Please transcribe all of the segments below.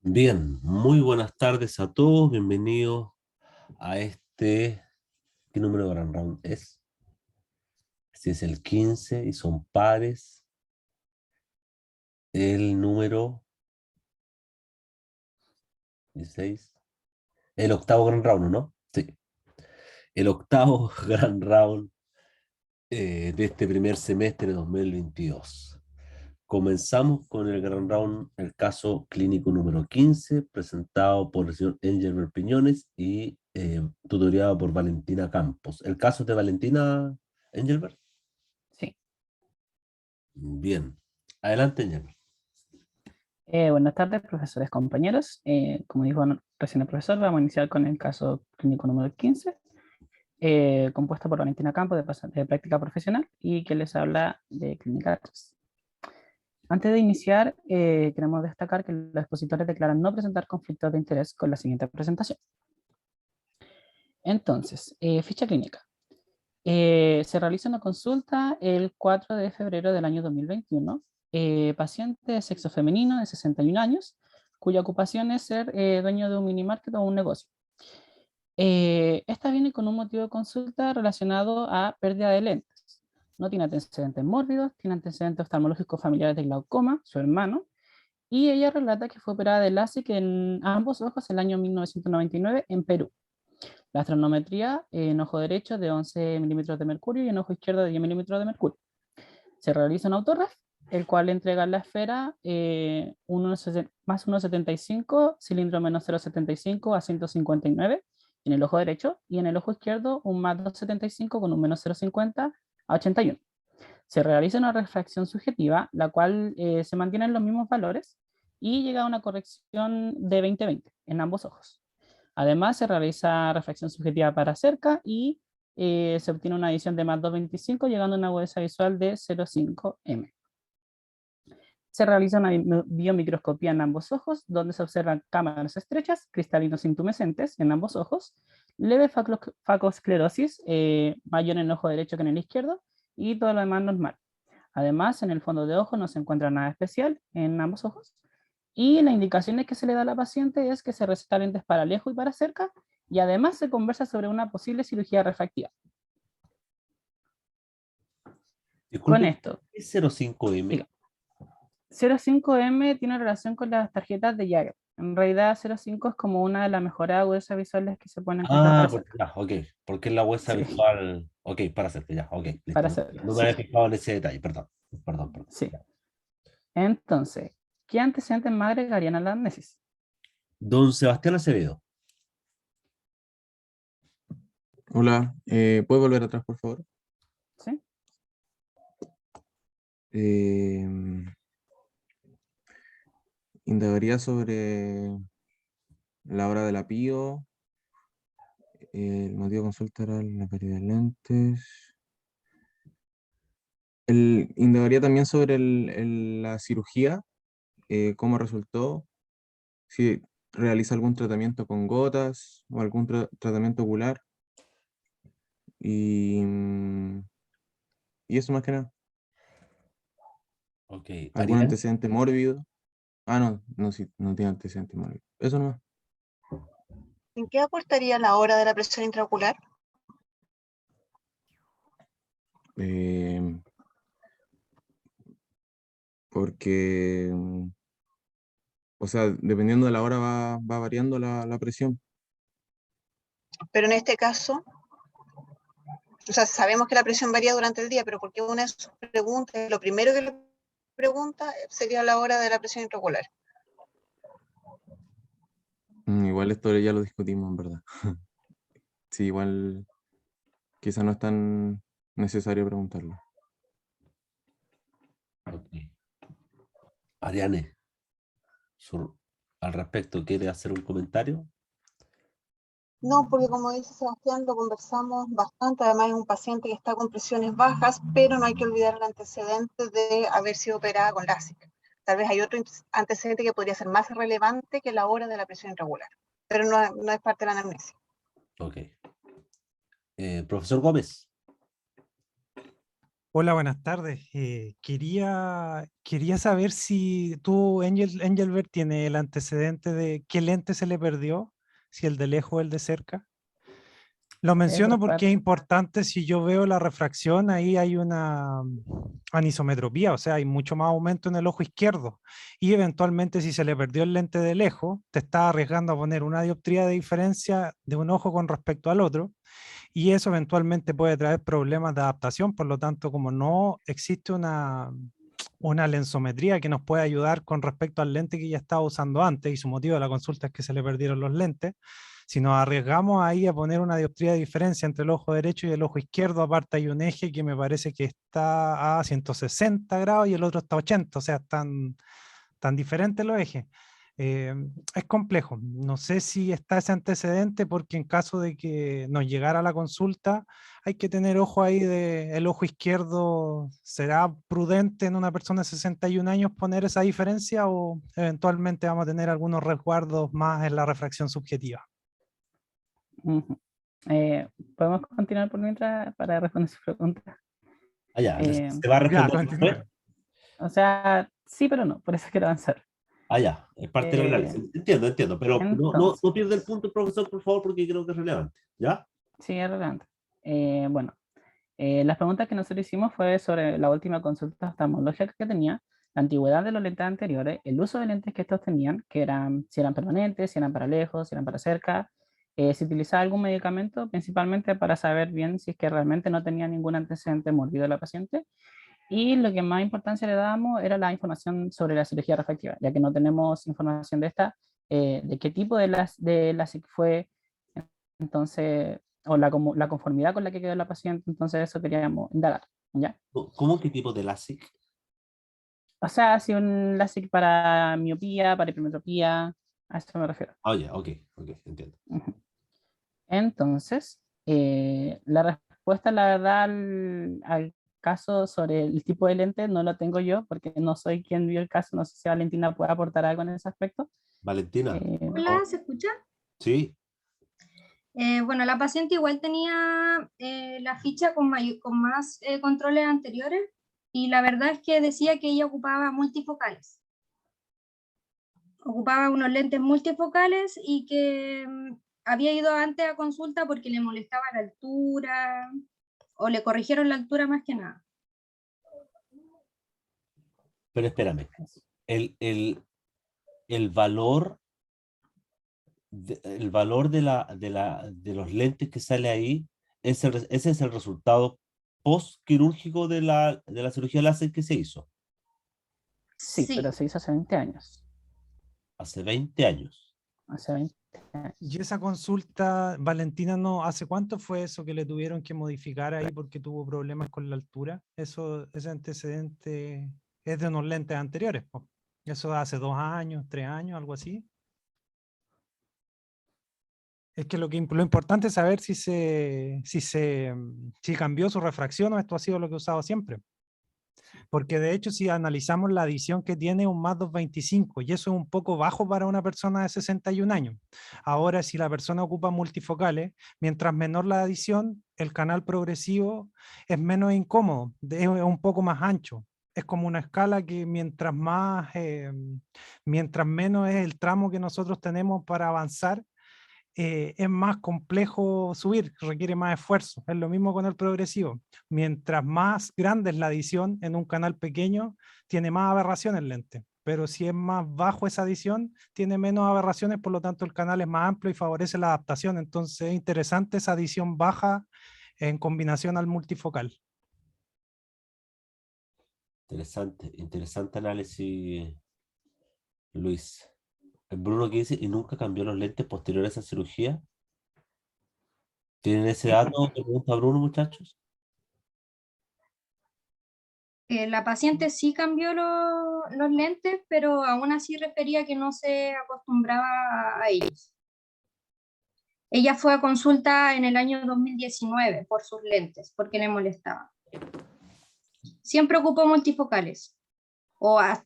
Bien, muy buenas tardes a todos, bienvenidos a ¿qué número de Grand Round es? Este es el 15 y son pares, el número 16, el octavo Grand Round, ¿no? Sí, el octavo Grand Round de este primer semestre de 2022. Comenzamos con el Grand Round, el caso clínico número 15, presentado por el señor Engelbert Piñones y tutoriado por Valentina Campos. ¿El caso es de Valentina Engelbert? Sí. Bien. Adelante, Engelbert. Buenas tardes, profesores, compañeros. Como dijo recién el profesor, vamos a iniciar con el caso clínico número 15, compuesto por Valentina Campos de práctica profesional y que les habla de clínica 3. Antes de iniciar, queremos destacar que los expositores declaran no presentar conflictos de interés con la siguiente presentación. Entonces, ficha clínica. Se realiza una consulta el 4 de febrero del año 2021. Paciente de sexo femenino de 61 años, cuya ocupación es ser dueño de un minimarket o un negocio. Esta viene con un motivo de consulta relacionado a pérdida de lentes. No tiene antecedentes mórbidos, tiene antecedentes oftalmológicos familiares de glaucoma, su hermano, y ella relata que fue operada de LASIK en ambos ojos en el año 1999 en Perú. La astronometría en ojo derecho de 11 milímetros de mercurio y en ojo izquierdo de 10 milímetros de mercurio. Se realiza un autorref, el cual entrega la esfera más 1,75, cilindro menos 0,75 a 159 en el ojo derecho, y en el ojo izquierdo un más 2,75 con un menos 0,50 a 81. Se realiza una refracción subjetiva, la cual se mantienen los mismos valores y llega a una corrección de 20-20 en ambos ojos. Además, se realiza refracción subjetiva para cerca y se obtiene una adición de más 2,25, llegando a una agudeza visual de 0,5 m. Se realiza una biomicroscopía en ambos ojos, donde se observan cámaras estrechas, cristalinos intumescentes en ambos ojos, leve facosclerosis, mayor en el ojo derecho que en el izquierdo, y todo lo demás normal. Además, en el fondo de ojo no se encuentra nada especial en ambos ojos. Y las indicaciones que se le da a la paciente es que se receta lentes para lejos y para cerca, y además se conversa sobre una posible cirugía refractiva. Con Disculpe, esto, ¿qué es 05M? diga, 0,5M tiene relación con las tarjetas de Jagger. En realidad, 0,5 es como una de las mejores agudezas visuales que se pueden encontrar para cerca. Ya, ok. Porque es la huesa Sí, visual. Ok, para hacerte, ya, ok, listo. para No, cerca, no me sí, había fijado en ese detalle, perdón. Perdón. sí. Ya. Entonces, ¿qué antecedentes más agregarían a la amnesis? Don Sebastián Acevedo. Hola, ¿puedes volver atrás, por favor? ¿Sí? Eh, Indagaría sobre la hora del apío, el motivo de consulta era la pérdida de lentes. Indagaría también sobre la cirugía, cómo resultó, si realiza algún tratamiento con gotas o algún tratamiento ocular. Y eso más que nada. Ok, ¿Algún Ariane. antecedente mórbido? Ah, no, no, sí, no tiene antecedente mórbido. Eso nomás. ¿En qué aportaría la hora de la presión intraocular? Eh, Porque, o sea, dependiendo de la hora va variando la presión. Pero en este caso, o sea, sabemos que la presión varía durante el día, pero porque una de sus preguntas, lo primero que le pregunta sería la hora de la presión intraocular. Igual esto ya lo discutimos, en verdad. Sí, igual quizá no es tan necesario preguntarlo. Ok. Ariane, al respecto, ¿quiere hacer un comentario? No, porque como dice Sebastián, lo conversamos bastante, además es un paciente que está con presiones bajas, pero no hay que olvidar el antecedente de haber sido operada con LASIK. Tal vez hay otro antecedente que podría ser más relevante que la hora de la presión irregular, pero no es parte de la anamnesis. Ok. Profesor Gómez. Hola, buenas tardes. Quería saber si tú, Engelbert, tiene el antecedente de qué lente se le perdió, si el de lejos o el de cerca. Lo menciono por porque es importante. Si yo veo la refracción, ahí hay una anisometropía, o sea, hay mucho más aumento en el ojo izquierdo. Y eventualmente, si se le perdió el lente de lejos, te está arriesgando a poner una dioptría de diferencia de un ojo con respecto al otro. Y eso eventualmente puede traer problemas de adaptación. Por lo tanto, como no existe una lensometría que nos pueda ayudar con respecto al lente que ya estaba usando antes, y su motivo de la consulta es que se le perdieron los lentes, si nos arriesgamos ahí a poner una dioptría de diferencia entre el ojo derecho y el ojo izquierdo, aparte hay un eje que me parece que está a 160 grados y el otro está a 80, o sea, están tan diferentes los ejes. Es complejo. No sé si está ese antecedente, porque en caso de que nos llegara la consulta, hay que tener ojo ahí de el ojo izquierdo. ¿Será prudente en una persona de 61 años poner esa diferencia o eventualmente vamos a tener algunos resguardos más en la refracción subjetiva? Ujú. ¿Podemos continuar por mientras para responder su pregunta? Ya, Eh, ¿se va a Ya, responder continúe. después? o sea, sí, pero no, por eso quiero avanzar. Ya, es parte del Eh, análisis. Entiendo, pero no pierda el entonces, punto, profesor, por favor, porque creo que es relevante. ¿Ya? sí, es relevante. Bueno, las preguntas que nosotros hicimos fue sobre la última consulta oftalmológica que tenía, la antigüedad de los lentes anteriores, el uso de lentes que estos tenían, que eran, si eran permanentes, si eran para lejos, si eran para cerca, si utilizaba algún medicamento, principalmente para saber bien si es que realmente no tenía ningún antecedente mórbido de la paciente. Y lo que más importancia le dábamos era la información sobre la cirugía refractiva, ya que no tenemos información de esta, de qué tipo de LASIK fue, entonces, o la conformidad con la que quedó la paciente, entonces eso queríamos indagar, ¿ya? ¿Cómo qué tipo de LASIK? O sea, si un LASIK para miopía, para hipermetropía, a eso me refiero. Ya, ok, entiendo. Ujú. Entonces, la respuesta, la verdad, al caso sobre el tipo de lente no lo tengo yo, porque no soy quien vio el caso, no sé si Valentina puede aportar algo en ese aspecto. Valentina, Eh, Hola, ¿se escucha? ¿sí? Bueno, la paciente igual tenía la ficha con más controles anteriores y la verdad es que decía que ella ocupaba multifocales. Ocupaba unos lentes multifocales y que había ido antes a consulta porque le molestaba la altura o le corrigieron la altura más que nada. Pero espérame, el valor, el valor de los lentes que sale ahí, ese es el resultado post-quirúrgico de la cirugía láser que se hizo sí, Sí, pero se hizo hace 20 años. hace 20 años. Hace 20 años. Y esa consulta, Valentina, no, ¿hace cuánto fue eso que le tuvieron que modificar ahí porque tuvo problemas con la altura? Ese antecedente es de unos lentes anteriores, po. Eso hace 2 años, 3 años, algo así. Es que lo importante es saber si cambió su refracción o esto ha sido lo que ha usado siempre. Porque de hecho, si analizamos la adición que tiene un más 225, y eso es un poco bajo para una persona de 61 años. Ahora, si la persona ocupa multifocales, mientras menor la adición, el canal progresivo es menos incómodo, es un poco más ancho. Es como una escala que mientras menos es el tramo que nosotros tenemos para avanzar, es más complejo subir, requiere más esfuerzo. Es lo mismo con el progresivo. Mientras más grande es la adición en un canal pequeño, tiene más aberraciones el lente. Pero si es más bajo esa adición, tiene menos aberraciones, por lo tanto el canal es más amplio y favorece la adaptación. Entonces es interesante esa adición baja en combinación al multifocal. Interesante análisis, Luis. Bruno, ¿qué dice? ¿Y nunca cambió los lentes posteriores a esa cirugía? ¿Tienen ese dato? Pregunta Bruno, muchachos. la paciente sí cambió los lentes, pero aún así refería que no se acostumbraba a ellos. Ella fue a consulta en el año 2019 por sus lentes, porque le molestaban. Siempre ocupó multifocales.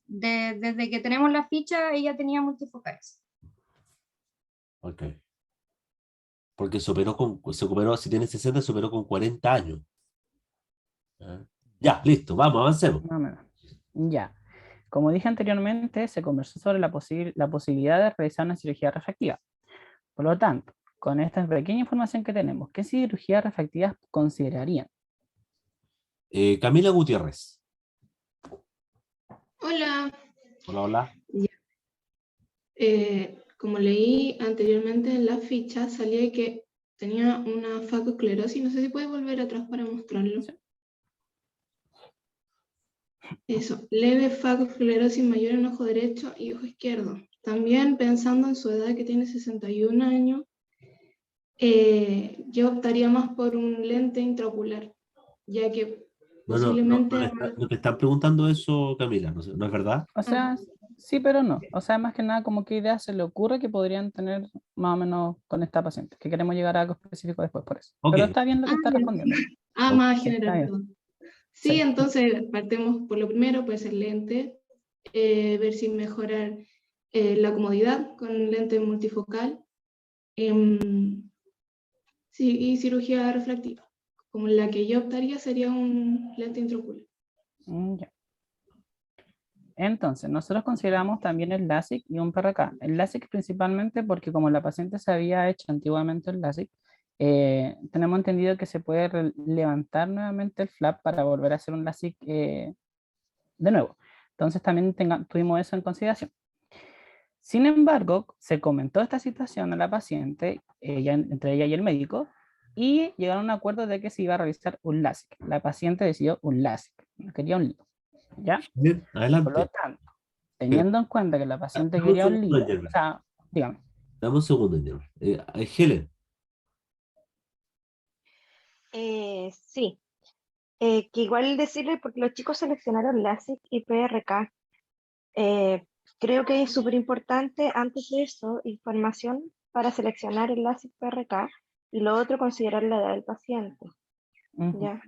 Desde que tenemos la ficha, ella tenía multifocales. Ok. Porque se operó, si tiene 60, se operó con 40 años. ¿Ah? Ya, listo, vamos, avancemos. Más o menos. Ya. Como dije anteriormente, se conversó sobre la posibilidad de realizar una cirugía refractiva. Por lo tanto, con esta pequeña información que tenemos, ¿qué cirugías refractivas considerarían? Camila Gutiérrez. Hola. Hola, hola. Ya. Como leí anteriormente en la ficha, salía que tenía una fagosclerosis. No sé si puedes volver atrás para mostrarlo. Sí. Eso, leve fagosclerosis mayor en ojo derecho y ojo izquierdo. También pensando en su edad, que tiene 61 años, yo optaría más por un lente intraocular, ya que No, no, no, posiblemente... no te están preguntando eso, Camila, ¿no, no es verdad? O sea, sí, pero no. O sea, más que nada, como qué idea se le ocurre que podrían tener más o menos con esta paciente, que queremos llegar a algo específico después por eso. Ok, Pero está bien lo que Ah, está ya. respondiendo. ok. Más Sí, está general, bien. perdón. Sí, Sí. entonces partemos por lo primero, puede ser lente, ver si mejorar la comodidad con lente multifocal, sí, y cirugía refractiva. Como la que yo optaría sería un lente intraocular. Ya. Entonces, nosotros consideramos también el LASIK y un PRK. El LASIK principalmente porque como la paciente se había hecho antiguamente el LASIK, tenemos entendido que se puede levantar nuevamente el flap para volver a hacer un LASIK de nuevo. Entonces también tuvimos eso en consideración. Sin embargo, se comentó esta situación a la paciente, entre ella y el médico, y llegaron a un acuerdo de que se iba a realizar un LASIK. La paciente decidió un LASIK, no quería un lipo, ¿ya? Bien, Por lo adelante. tanto, Espera, teniendo en cuenta que la paciente dame un quería un segundo, lipo, o Angel. sea, dígame. Dame un segundo, Angel. Helen, Sí, que igual decirle, porque los chicos seleccionaron LASIK y PRK, creo que es súper importante antes de eso, información para seleccionar el LASIK PRK y lo otro considerar la edad del paciente, Ujú. ¿ya?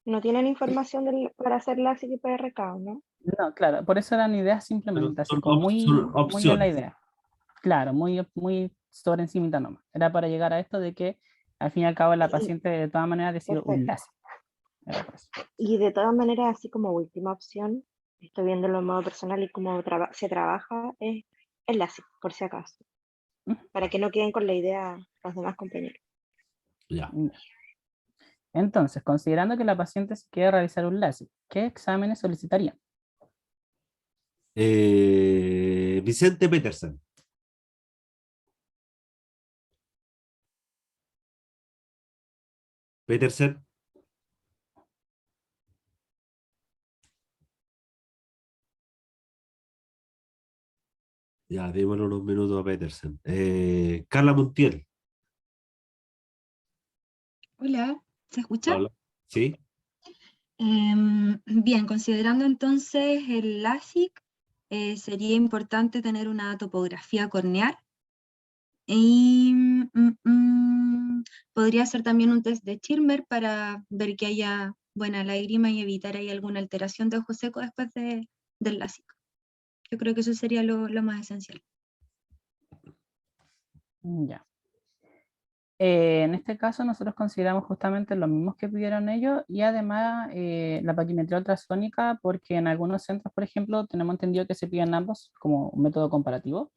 No tienen Sí. información para hacer LASIK y PRK, ¿no? No, claro, por eso eran ideas pero simplemente, así son, como son muy en la opciones. idea. Claro, muy sobre encimita nomás. Era para llegar a esto de que al fin y al cabo la Y, paciente de todas maneras decidió un perfecto. LASIK. Era por eso. Y de todas maneras, así como última opción, estoy viéndolo en modo personal y cómo se trabaja, es el LASIK, por si acaso, Ujú. para que no queden con la idea los demás compañeros. Ya. Ya. Entonces, considerando que la paciente se quiere realizar un LASIK, ¿qué exámenes solicitarían? Vicente Petersen. Petersen. Ya, démosle unos minutos a Petersen. Carla Montiel. Hola, ¿se escucha? Hola. ¿Sí? Bien, considerando entonces el LASIK, sería importante tener una topografía corneal y podría ser también un test de Schirmer para ver que haya buena lágrima y evitar ahí alguna alteración de ojo seco después del LASIK. Yo creo que eso sería lo más esencial. Ya. En este caso nosotros consideramos justamente los mismos que pidieron ellos y además la paquimetría ultrasónica porque en algunos centros, por ejemplo, tenemos entendido que se piden ambos como un método comparativo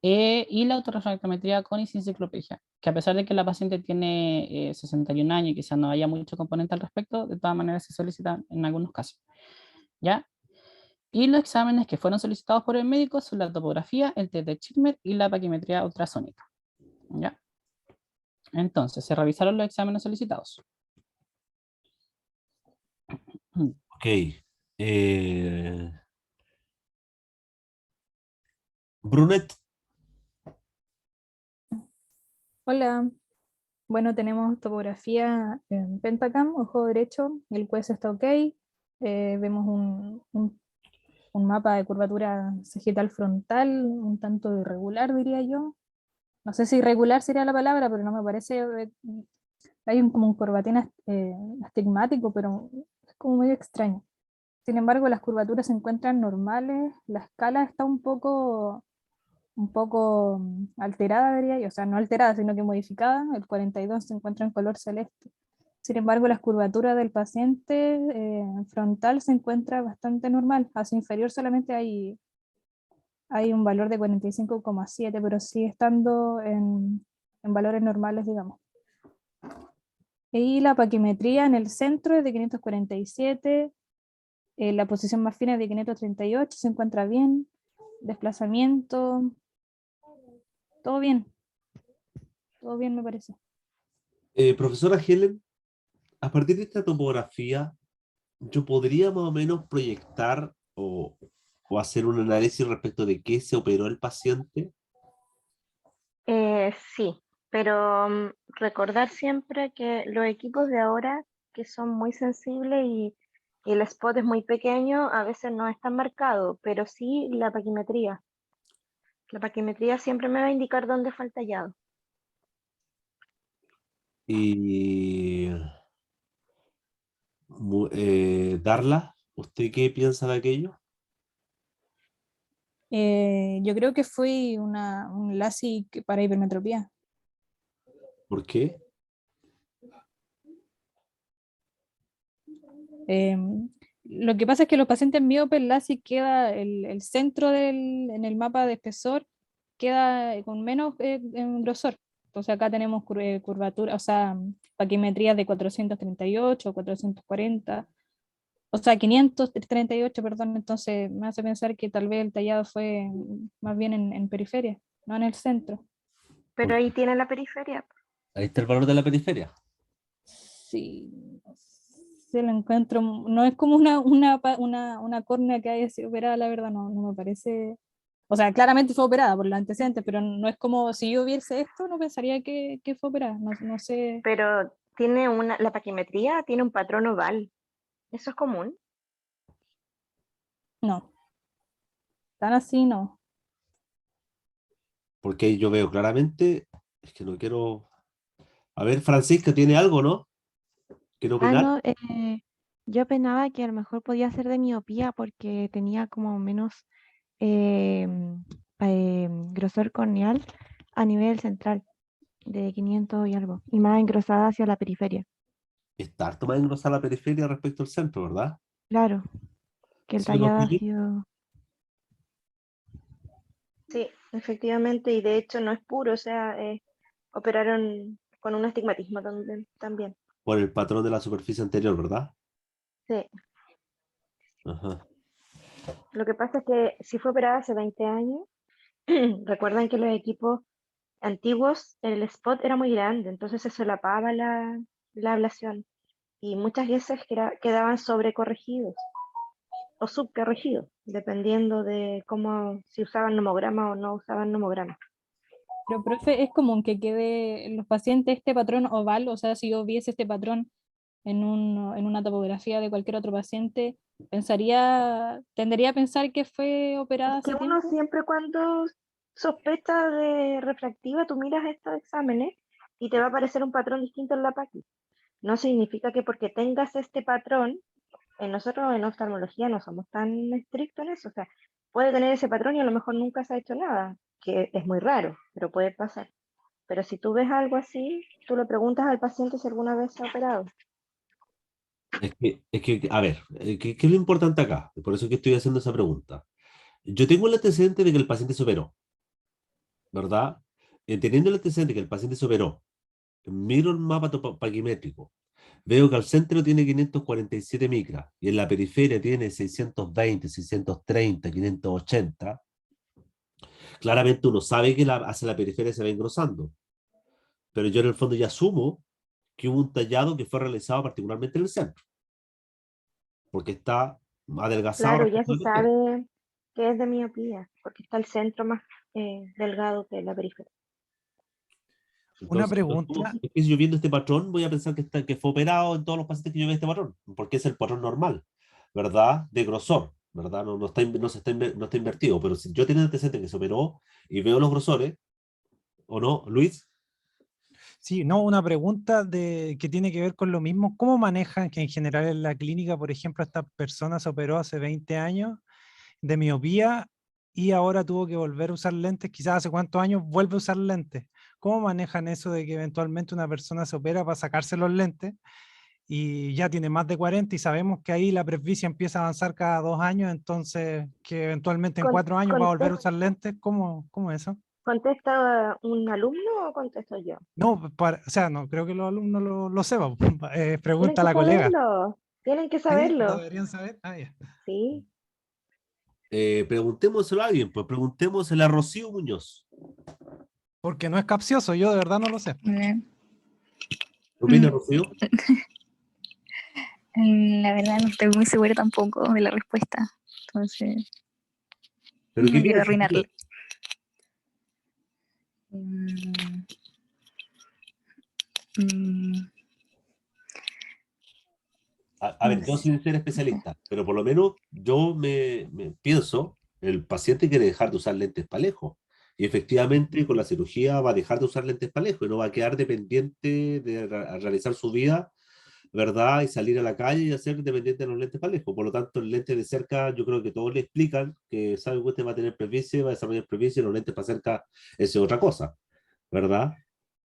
y la autorrefractometría con y sin ciclopegia, que a pesar de que la paciente tiene 61 años y quizás no haya mucho componente al respecto, de todas maneras se solicitan en algunos casos, ¿ya? Y los exámenes que fueron solicitados por el médico son la topografía, el test de Schirmer y la paquimetría ultrasónica, ¿ya? Entonces, se revisaron los exámenes solicitados. Ok. Eh, Brunet. Hola, bueno, tenemos topografía en Pentacam, ojo derecho, el hueso está ok. Vemos un mapa de curvatura sagital frontal, un tanto irregular, diría yo. No sé si irregular sería la palabra, pero no me parece. Hay como un corbatín astigmático, pero es como medio extraño. Sin embargo, las curvaturas se encuentran normales, la escala está un poco alterada, diría yo, o sea, no alterada, sino que modificada. El 42 se encuentra en color celeste. Sin embargo, la curvatura del paciente frontal se encuentra bastante normal. Hacia inferior solamente hay un valor de 45,7, pero sigue estando en valores normales, digamos. Y la paquimetría en el centro es de 547, la posición más fina es de 538, se encuentra bien, desplazamiento, todo bien me parece. Profesora Helen, a partir de esta topografía, yo podría más o menos proyectar o hacer un análisis respecto de qué se operó el paciente. Sí, pero recordar siempre que los equipos de ahora, que son muy sensibles y el spot es muy pequeño, a veces no es tan marcado, pero sí la paquimetría. La paquimetría siempre me va a indicar dónde fue el tallado. Y Darla, ¿usted qué piensa de aquello? Yo creo que fue un LASIK para hipermetropía. ¿Por qué? Lo que pasa es que los pacientes miopes, LASIK queda el centro en el mapa de espesor, queda con menos en grosor. Entonces acá tenemos curvatura, o sea, paquimetrías de 438, 440, o sea, 538, perdón. Entonces me hace pensar que tal vez el tallado fue más bien en periferia, no en el centro. Pero ahí tiene la periferia. Ahí está el valor de la periferia. Sí, se lo encuentro, no es como una córnea que haya sido operada, la verdad, no me parece. O sea, claramente fue operada por los antecedentes, pero no es como si yo viese esto, no pensaría que fue operada, no sé. Pero la paquimetría tiene un patrón oval. ¿Eso es común? No, tan así no. Porque ahí yo veo claramente, es que no quiero... A ver, Francisca, ¿tiene algo, no? ¿Quiere opinar? No, yo opinaba que a lo mejor podía ser de miopía porque tenía como menos grosor corneal a nivel central, de 500 y algo, y más engrosada hacia la periferia. Está harto más engrosada la periferia respecto al centro, ¿verdad? Claro, que el ¿Sí o no, tallado ha Pili? sido... Sí, efectivamente, y de hecho no es puro, o sea, operaron con un astigmatismo también. Por el patrón de la superficie anterior, ¿verdad? Sí, Ajá. lo que pasa es que si fue operada hace 20 años, recuerdan que los equipos antiguos, el spot era muy grande, entonces se solapaba la ablación y muchas veces quedaban sobrecorregidos o subcorregidos, dependiendo de cómo, si usaban nomograma o no usaban nomograma. Pero, profe, es común que quede en los pacientes este patrón oval, o sea, si yo viese este patrón en una topografía de cualquier otro paciente, tendería a pensar que fue operada Es que hace uno tiempo. siempre cuando sospecha de refractiva, tú miras estos exámenes y te va a aparecer un patrón distinto en la PACI. No significa que porque tengas este patrón, nosotros en oftalmología no somos tan estrictos en eso, o sea, puede tener ese patrón y a lo mejor nunca se ha hecho nada, que es muy raro, pero puede pasar. Pero si tú ves algo así, tú le preguntas al paciente si alguna vez se ha operado. A ver, ¿qué es lo importante acá? Por eso es que estoy haciendo esa pregunta. Yo tengo el antecedente de que el paciente se operó, ¿verdad? Teniendo el antecedente de que el paciente se operó, miro el mapa paquimétrico, veo que al centro tiene 547 micras y en la periferia tiene 620, 630, 580. Claramente uno sabe que hacia la periferia se va engrosando, pero yo en el fondo ya asumo que hubo un tallado que fue realizado particularmente en el centro, porque está adelgazado Claro, ya respecto se a la periferia. sabe que es de miopía, porque está el centro más delgado que la periferia. Una Entonces, pregunta, es que si yo viendo este patrón, voy a pensar que fue operado en todos los pacientes que yo veo este patrón, porque es el patrón normal, ¿verdad? De grosor, ¿verdad? No está invertido, pero si yo tengo antecedente que se operó y veo los grosores, ¿o no, Luis? sí, no, una pregunta que tiene que ver con lo mismo. ¿Cómo manejan que en general en la clínica, por ejemplo, esta persona se operó hace 20 años de miopía y ahora tuvo que volver a usar lentes? Quizás hace cuántos años vuelve a usar lentes. ¿Cómo manejan eso de que eventualmente una persona se opera para sacarse los lentes y ya tiene más de 40 y sabemos que ahí la presbicia empieza a avanzar cada 2 años, entonces que eventualmente en Con- 4 años va a volver a contes- usar lentes, ¿cómo es eso? ¿Contesta un alumno o contesto yo? No, o sea, no creo que los alumnos lo sepan. Tienen Pregunta a que la colega. saberlo, tienen que ¿Sí? ¿Lo saberlo. deberían saber? Ah, ya. Sí. Preguntémoselo a alguien, pues preguntémoselo a Rocío Muñoz. Porque no es capcioso, yo de verdad no lo sé. A ver, ¿Qué opina Mm. Rocío? La verdad no estoy muy segura tampoco de la respuesta. Entonces, ¿Pero qué no quiero piensas? arruinarla. Mm, mm, A ver, no yo sé. sin ser especialista, pero por lo menos yo me pienso, el paciente quiere dejar de usar lentes para lejos. Y efectivamente con la cirugía va a dejar de usar lentes para lejos y no va a quedar dependiente de realizar su vida, ¿verdad? Y salir a la calle y hacer dependiente de los lentes para lejos. Por lo tanto, el lente de cerca, yo creo que todos le explican que sabe que usted va a tener presbicia, va a desarrollar presbicia y los lentes para cerca, eso es otra cosa, ¿verdad?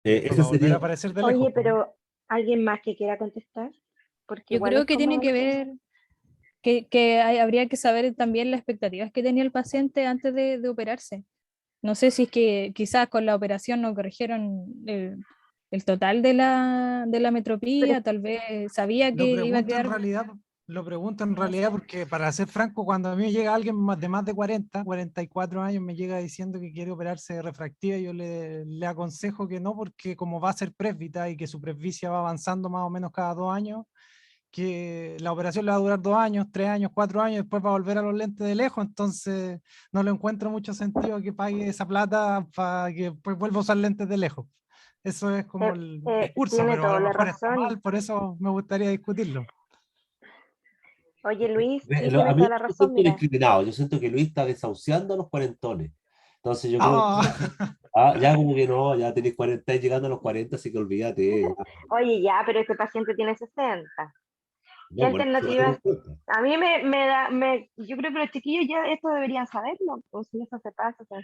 Esto Ese va a volver a sería... aparecer de lejos, Oye, ¿no? pero ¿alguien más que quiera contestar? Porque Yo igual creo es que tiene como... que ver, que habría que saber también las expectativas que tenía el paciente antes de operarse. No sé si es que quizás con la operación no corrigieron el total de la Pero metropía, tal vez sabía Lo que iba a pregunto en quedar, realidad, lo pregunto en no realidad sé. porque, para ser franco, cuando a mí me llega alguien de más de 40, 44 años, me llega diciendo que quiere operarse de refractiva, yo le aconsejo que no, porque como va a ser presbita y que su presbicia va avanzando más o menos cada 2 años, que la operación le va a durar 2 años, 3 años, 4 años, después va a volver a los lentes de lejos, entonces no le encuentro mucho sentido que pague esa plata para que después vuelva a usar lentes de lejos. Eso es como el discurso, tiene pero a toda lo la mejor está razón. mal, por eso me gustaría discutirlo. Oye, Luis, sí, A tienes mí toda la me razón, siento mira. discriminado, yo siento que Luis está desahuciando a los cuarentones. Entonces yo creo Ah, que ya como que no, ya tenéis 40, estáis llegando a los 40, así que olvídate. Ya. Oye, ya, pero este paciente tiene 60. ¿Qué No, por eso lo tengo en alternativas? cuenta. A mí yo creo que los chiquillos ya esto deberían saberlo. Pues si eso se pasa, se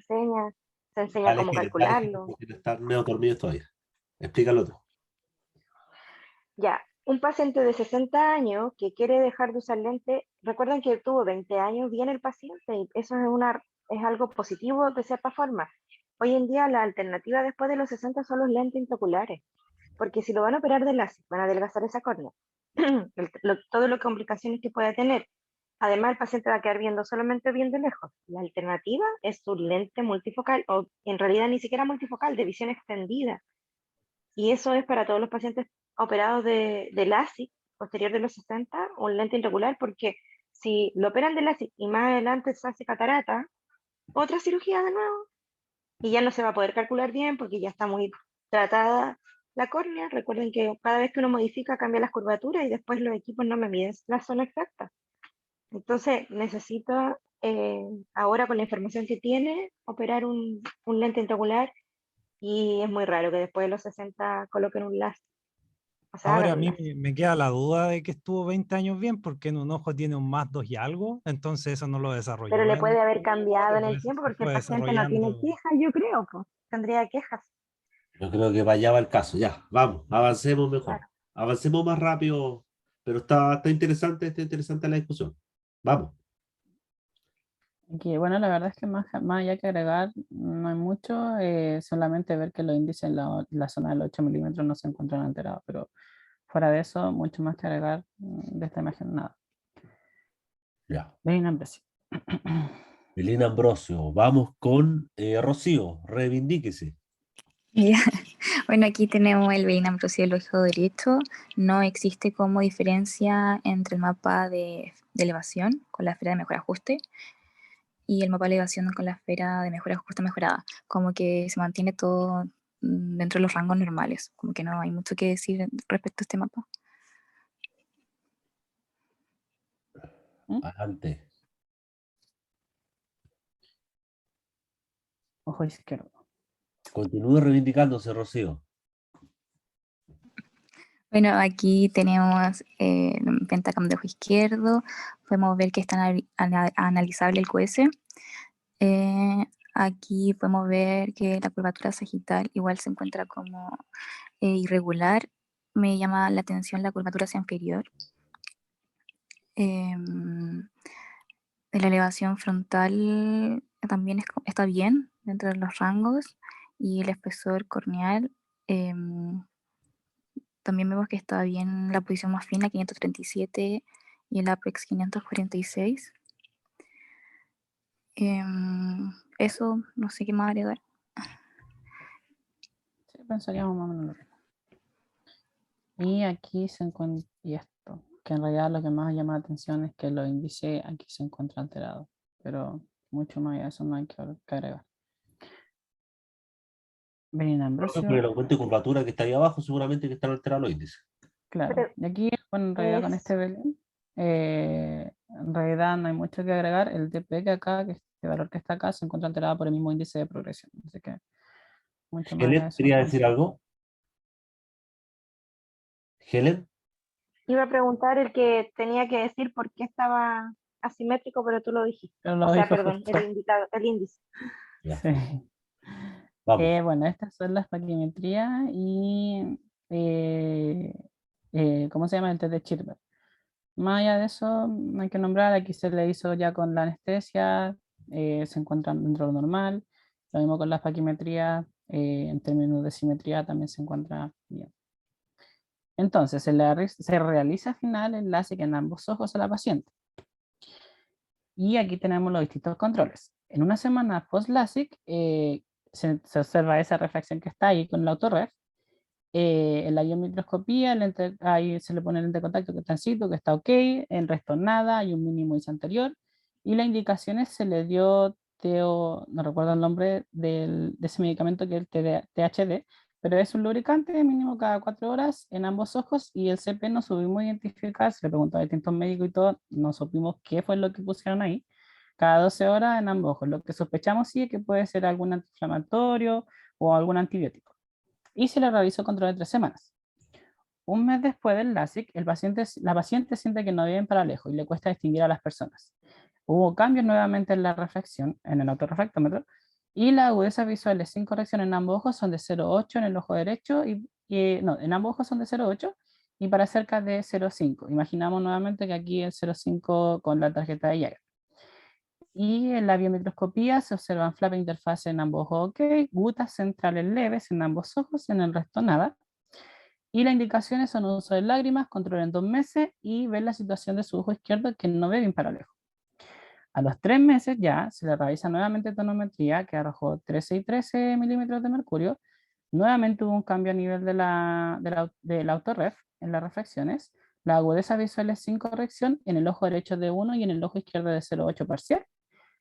enseña cómo Dale, calcularlo. porque están medio dormidos todavía. Explícalo tú. Ya, un paciente de 60 años que quiere dejar de usar lente, recuerden que tuvo 20 años, viene el paciente y eso es algo positivo de cierta forma. Hoy en día la alternativa después de los 60 son los lentes intraoculares, porque si lo van a operar de láser, van a adelgazar esa córnea, todo lo complicaciones que pueda tener. Además, el paciente va a quedar viendo solamente bien de lejos. La alternativa es su lente multifocal, o en realidad ni siquiera multifocal, de visión extendida. Y eso es para todos los pacientes operados de LASIK posterior de los 60, un lente intraocular, porque si lo operan de LASIK y más adelante se hace catarata, otra cirugía de nuevo, y ya no se va a poder calcular bien porque ya está muy tratada la córnea. Recuerden que cada vez que uno modifica cambia las curvaturas y después los equipos no me miden la zona exacta. Entonces necesito ahora con la información que tiene operar un lente intraocular y es muy raro que después de los 60 coloquen un láser. O sea, hagan ahora a un mí láser. me queda la duda de que estuvo 20 años bien, porque en un ojo tiene un más 2 y algo, entonces eso no lo Pero desarrolló le en puede haber por, cambiado en el pues tiempo se porque el fue paciente no tiene desarrollando. quejas, yo creo, pues. Tendría quejas. Yo creo que vaya va el caso. Ya, vamos, avancemos mejor. Claro. Avancemos más rápido, pero está interesante la discusión. Vamos. Que, bueno, la verdad es que más allá que agregar, no hay mucho, solamente ver que los índices en la zona del 8 milímetros no se encuentran alterados, pero fuera de eso, mucho más que agregar de esta imagen, nada. Ya. Ven, Ambrosio. Elena Ambrosio, vamos con Rocío, reivindíquese. Ya. Bueno, aquí tenemos el veinam ambrosio del ojo derecho. No existe como diferencia entre el mapa de elevación con la esfera de mejor ajuste y el mapa de elevación con la esfera de mejor ajuste mejorada. Como que se mantiene todo dentro de los rangos normales. Como que no hay mucho que decir respecto a este mapa. Adelante. Ojo izquierdo. Continúe reivindicándose, Rocío. Bueno, aquí tenemos el pentacam de ojo izquierdo. Podemos ver que está analizable el QS. Aquí podemos ver que la curvatura sagital igual se encuentra como irregular me llama la atención la curvatura hacia inferior. De la elevación frontal también está bien dentro de los rangos, y el espesor corneal también vemos que está bien la posición más fina, 537, y el apex 546. Eso, no sé qué más agregar. Sí, pensaríamos más o menos lo mismo. Y aquí se encuentra, y esto, que en realidad lo que más llama la atención es que los índices aquí se encuentran alterados, pero mucho más allá de eso no hay que agregar. Benigna Profe, Ambrosio, por el aumento de curvatura que está ahí abajo, seguramente que están alterados los índices. claro. Pero Y aquí, bueno, en realidad con es, este Belén, en realidad no hay mucho que agregar. El DP que acá, que este valor que está acá, se encuentra alterado por el mismo índice de progresión. Así que mucho más allá de Helen, eso. ¿quería no. decir algo? Helen, iba a preguntar el que tenía que decir por qué estaba asimétrico, pero tú lo dijiste. Pero O lo sea, dijo perdón, justo. el índice. ya, Sí. vamos. Bueno, estas son las paquimetrías y ¿cómo se llama? El test de Chirber. Más allá de eso, no hay que nombrar, aquí se le hizo ya con la anestesia, se encuentran dentro de lo normal. Lo mismo con las paquimetrías, en términos de simetría también se encuentra bien. Entonces, se realiza al final el LASIK en ambos ojos a la paciente. Y aquí tenemos los distintos controles. En una semana post-LASIK se observa esa refracción que está ahí con el autorref. En la biomicroscopía, ahí se le pone el lente de contacto que está en situ, que está ok, el resto nada, hay un mínimo IS anterior, y las indicaciones se le dio no recuerdo el nombre de ese medicamento que es el THD, pero es un lubricante mínimo cada 4 horas en ambos ojos, y el CP no supimos identificar, se le preguntó a distintos médicos y todo, no supimos qué fue lo que pusieron ahí, cada 12 horas en ambos ojos. Lo que sospechamos sí es que puede ser algún antiinflamatorio o algún antibiótico, y se le realizó control de 3 semanas. Un mes después del LASIK, la paciente siente que no ve bien para lejos y le cuesta distinguir a las personas. Hubo cambios nuevamente en la refracción, en el autorrefractómetro, y la agudeza visual sin corrección en ambos ojos son de 0,8 en el ojo derecho, no, en ambos ojos son de 0,8 y para cerca de 0,5. Imaginamos nuevamente que aquí el 0,5 con la tarjeta de Jagger. Y en la biomicroscopía se observan flap de interfase en ambos ojos ok, gutas centrales leves en ambos ojos, en el resto nada. Y las indicaciones son uso de lágrimas, control en 2 meses y ver la situación de su ojo izquierdo que no ve bien para lejos. A los 3 meses ya se le realiza nuevamente tonometría que arrojó 13 y 13 milímetros de mercurio. Nuevamente hubo un cambio a nivel del autorref en las refracciones. La agudeza visual es sin corrección en el ojo derecho de 1 y en el ojo izquierdo de 0,8 parcial.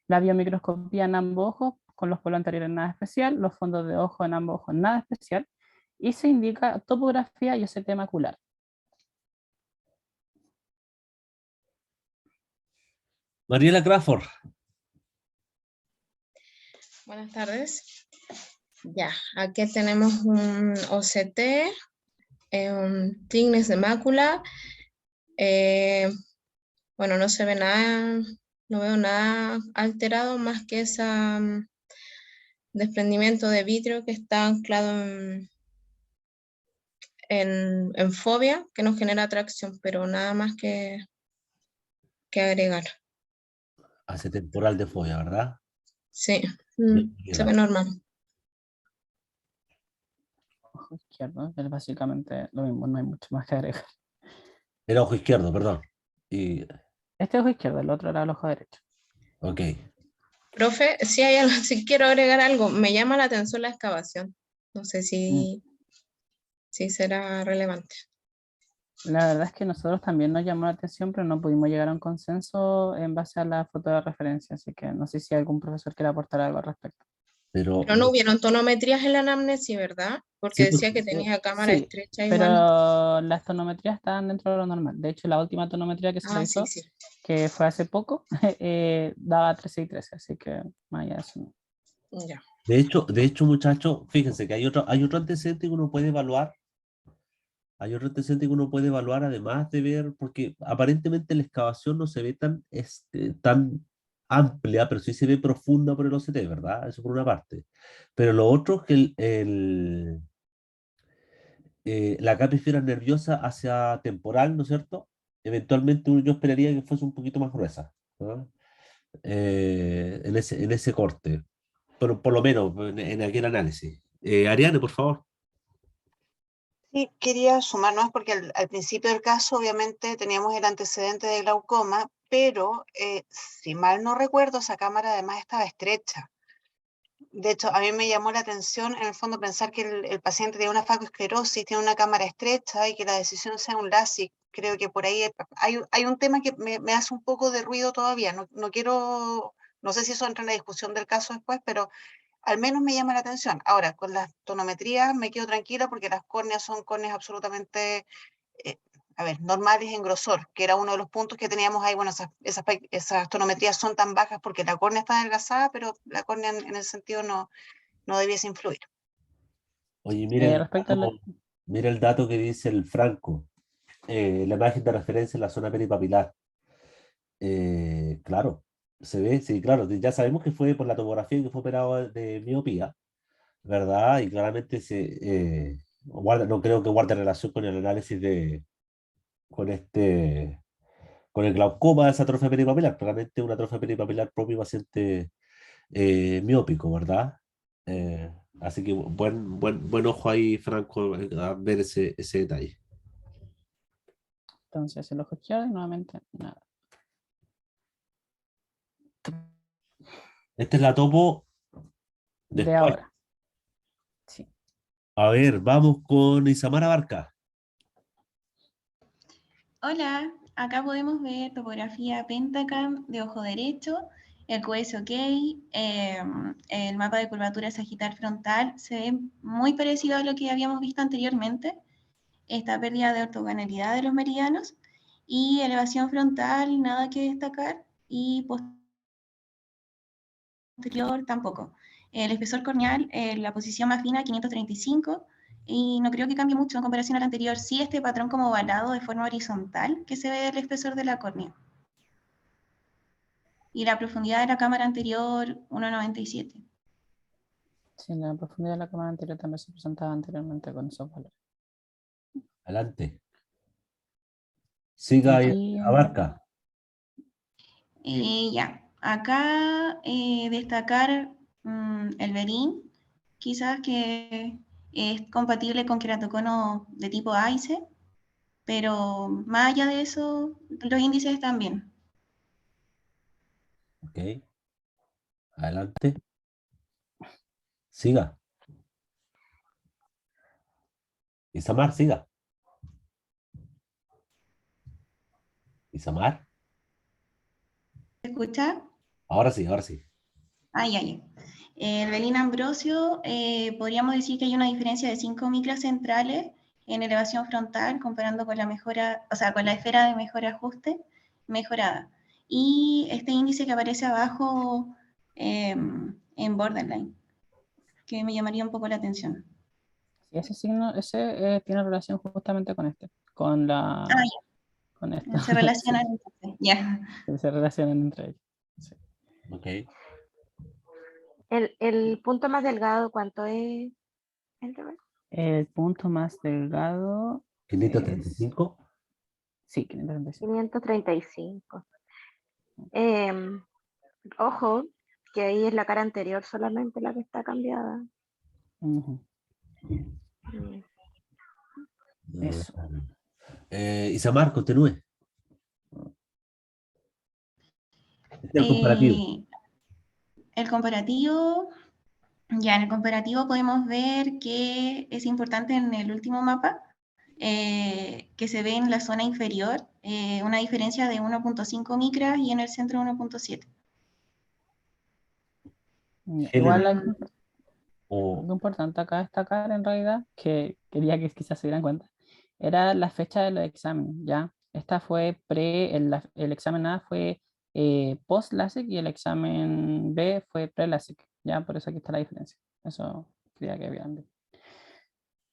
La biomicroscopía en ambos ojos con los polos anteriores nada especial, los fondos de ojo en ambos ojos nada especial, y se indica topografía y OCT macular. Mariela Crawford, Buenas tardes. Ya, aquí tenemos un OCT, un thickness de mácula. Bueno, no se ve nada, no veo nada alterado más que ese desprendimiento de vidrio que está anclado en fobia, que nos genera atracción, pero nada más que agregar. hace temporal de fobia, ¿verdad? Sí, Bien, se Mariela. ve normal. Ojo izquierdo, es básicamente lo mismo, no hay mucho más que agregar. El ojo izquierdo, perdón. Este ojo izquierdo, el otro era el ojo derecho. Ok. Profe, si hay algo, si quiero agregar algo, me llama la atención la excavación. No sé si será relevante. La verdad es que nosotros también nos llamó la atención, pero no pudimos llegar a un consenso en base a la foto de referencia, así que no sé si algún profesor quiere aportar algo al respecto. Pero Pero no hubieron tonometrías en la anamnesis, ¿verdad? Porque sí, pues, decía que tenía cámara Sí, estrecha pero igual. las tonometrías estaban dentro de lo normal. De hecho, la última tonometría que se Ah, sí, realizó, sí. que fue hace poco, daba 13 y 13, así que más allá de eso no. Ya. de hecho, muchachos, fíjense que hay otro antecedente que uno puede evaluar. Hay otro antecedente que uno puede evaluar, además de ver, porque aparentemente la excavación no se ve tan amplia, pero sí se ve profunda por el OCT, ¿verdad? Eso por una parte. Pero lo otro es que la capa esfera nerviosa hacia temporal, ¿no es cierto? Eventualmente yo esperaría que fuese un poquito más gruesa, ¿no? En ese corte, pero por lo menos en aquel análisis. Ariane, por favor. Sí, quería sumar más porque al principio del caso obviamente teníamos el antecedente de glaucoma, pero si mal no recuerdo, esa cámara además estaba estrecha. De hecho, a mí me llamó la atención en el fondo pensar que el paciente tiene una facoesclerosis, tiene una cámara estrecha y que la decisión sea un LASIK. Creo que por ahí hay un tema que me hace un poco de ruido todavía. No quiero, no sé si eso entra en la discusión del caso después, pero al menos me llama la atención. Ahora, con las tonometrías me quedo tranquila porque las córneas son córneas absolutamente, eh, a ver, normales en grosor, que era uno de los puntos que teníamos ahí. Bueno, esas tonometrías son tan bajas porque la córnea está adelgazada, pero la córnea en ese sentido no debiese influir. Oye, Respecto a la... mira el dato que dice el Franco. La imagen de referencia en la zona peripapilar. Claro, se ve, sí, claro, ya sabemos que fue por la tomografía que fue operado de miopía, ¿verdad? Y claramente no creo que guarde relación con el análisis con con el glaucoma de esa atrofia peripapilar. Claramente una atrofia peripapilar propio paciente miópico, ¿verdad? Eh, Así que buen ojo ahí, Franco, a ver ese detalle. Entonces, el ojo izquierdo y nuevamente nada. Esta es la topo De después. ahora. Sí. A ver, vamos con Isamara Barca. Hola, acá podemos ver topografía Pentacam de ojo derecho, el QS ok, el mapa de curvatura sagital frontal se ve muy parecido a lo que habíamos visto anteriormente, esta pérdida de ortogonalidad de los meridianos y elevación frontal, nada que destacar, y posterior tampoco. El espesor corneal, la posición más fina 535, y no creo que cambie mucho en comparación al anterior. Sí, este patrón como ovalado de forma horizontal que se ve del espesor de la córnea. Y la profundidad de la cámara anterior, 1,97. Sí, la profundidad de la cámara anterior también se presentaba anteriormente con esos valores. Adelante. Siga Aquí, Abarca. Ya, acá destacar el Berín, quizás que es compatible con queratocono de tipo AICE, pero más allá de eso, los índices están bien. Ok. Adelante. Siga. Isamar, siga. Isamar. ¿Se escucha? Ahora sí, ahora sí. Ah, ya. El Belín Ambrosio, podríamos decir que hay una diferencia de 5 micras centrales en elevación frontal comparando con la mejora, o sea, con la esfera de mejor ajuste mejorada. Y este índice que aparece abajo en borderline, que me llamaría un poco la atención. y ese signo, tiene relación justamente con con la... Ah, ya. Con esto. Se relacionan Sí, entonces, ya. se relacionan entre ellos. Sí. Ok. El punto más delgado, ¿cuánto es? El punto más delgado es... 535. Sí, 535. 535. Ojo, que ahí es la cara anterior solamente la que está cambiada. Ujú. Mm. Eso. Isamar, continúe. Este es el comparativo. El comparativo, ya en el comparativo podemos ver que es importante en el último mapa, que se ve en la zona inferior, una diferencia de 1,5 micras y en el centro 1,7. Igual O algo importante acá destacar en realidad, que quería que quizás se dieran cuenta, era la fecha de los exámenes, ¿ya? Esta fue el examen A fue post-LASIK y el examen B fue pre-LASIK, ¿ya? Por eso aquí está la diferencia. Eso quería que vean bien.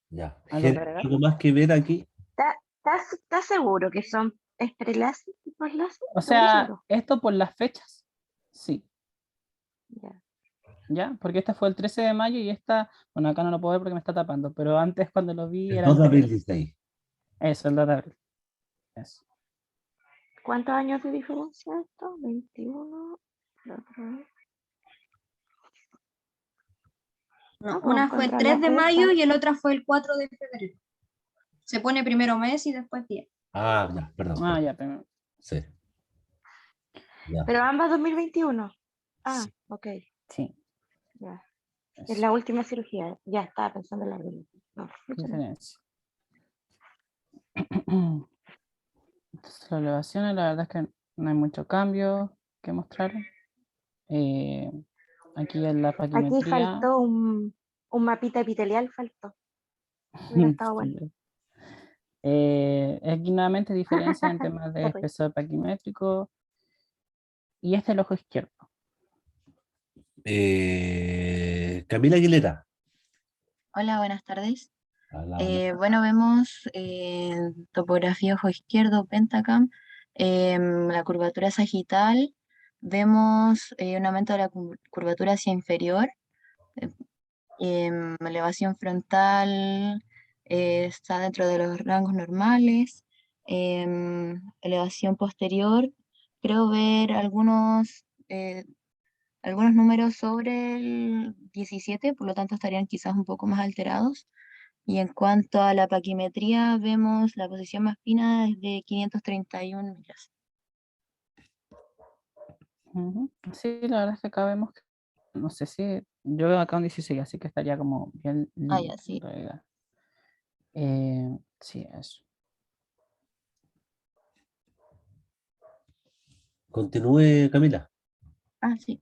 ya. ¿Algo que Ger, agregar? ¿algo más que ver aquí? ¿Estás seguro que son pre-LASIK y post-LASIK? O ¿Seguro, sea, seguro? esto por las fechas, sí. Ya. ¿ya? Porque esta fue el 13 de mayo y esta, bueno, acá no lo puedo ver porque me está tapando, pero antes cuando lo vi El era 2 de abril anterior. dice ahí. Eso, el 2 de abril. Eso. ¿Cuántos años de diferencia esto? 21. la otra vez. No, pues, una fue el contra 3 la de fecha. mayo y el otra fue el 4 de febrero. Se pone primero mes y después día. Ah, ya, perdón. Ah, perdón. ya, primero. Sí. Ya. Pero ambas 2021. Ah, Sí. ok. Sí, Ya. Es eso. la última cirugía. Ya estaba pensando en la primera. No, ¿Qué muchas gracias. diferencia? Entonces, las elevaciones, la verdad es que no hay mucho cambio que mostrar. Aquí en la Aquí paquimetría. faltó un mapita epitelial, faltó. Hubiera estado bueno. Aquí nuevamente diferencia en temas de Sorry. espesor paquimétrico. Y este es el ojo izquierdo. Camila Aguilera. Hola, buenas tardes. Hola, hola. Bueno, vemos topografía ojo izquierdo, Pentacam, la curvatura sagital, vemos un aumento de la curvatura hacia inferior, elevación frontal está dentro de los rangos normales, elevación posterior, creo ver algunos números sobre el 17, por lo tanto estarían quizás un poco más alterados. Y en cuanto a la paquimetría, vemos la posición más fina desde 531 millas. Ujú. Sí, la verdad es que acá vemos, no sé si, yo veo acá un 16, así que estaría como bien Ah, lindo ya, en sí. realidad. Sí, eso. Continúe, Camila. Ah, sí.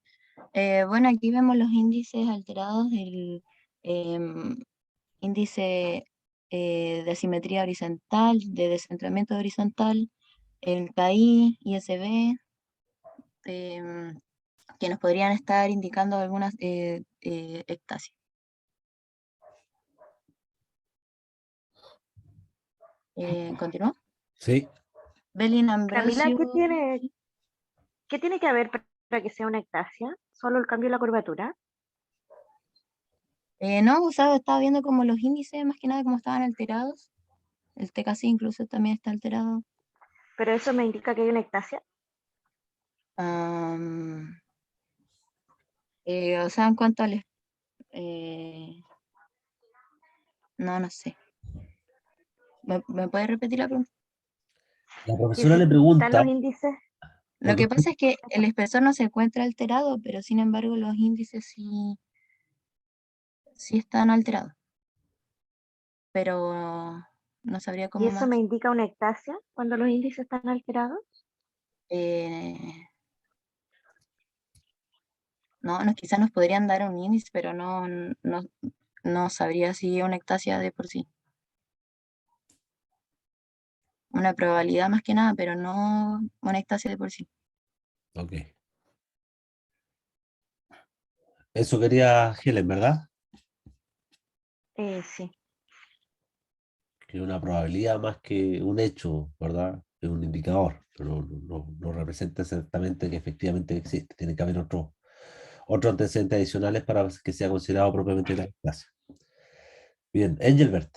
Bueno, aquí vemos los índices alterados del em, índice de asimetría horizontal, de descentramiento horizontal, el KI, ISB, que nos podrían estar indicando algunas ectasias. ¿Continúa? Sí. Belin Camila, Ambrosio. ¿qué tiene que haber para que sea una ectasia? ¿Solo el cambio de la curvatura? No, o sea, estaba viendo como los índices, más que nada, como estaban alterados. El TKC incluso también está alterado. ¿Pero eso me indica que hay una ectasia? O sea, en cuanto al... no sé. ¿Me puede repetir la pregunta? La Que profesora si le están pregunta, los índices. Lo que pasa es que el espesor no se encuentra alterado, pero sin embargo los índices sí están alterados. Pero no sabría ¿Y cómo eso más. me indica una ectasia cuando los índices están alterados? No, quizás nos podrían dar un índice, pero no sabría si es una ectasia de por sí. Una probabilidad más que nada, pero no una ectasia de por sí. ok. Eso quería Helen, ¿verdad? Sí. Que una probabilidad más que un hecho, ¿verdad? Es un indicador, pero no representa exactamente que efectivamente existe. Tiene que haber otros antecedentes adicionales para que sea considerado propiamente la clase. Bien, Engelbert.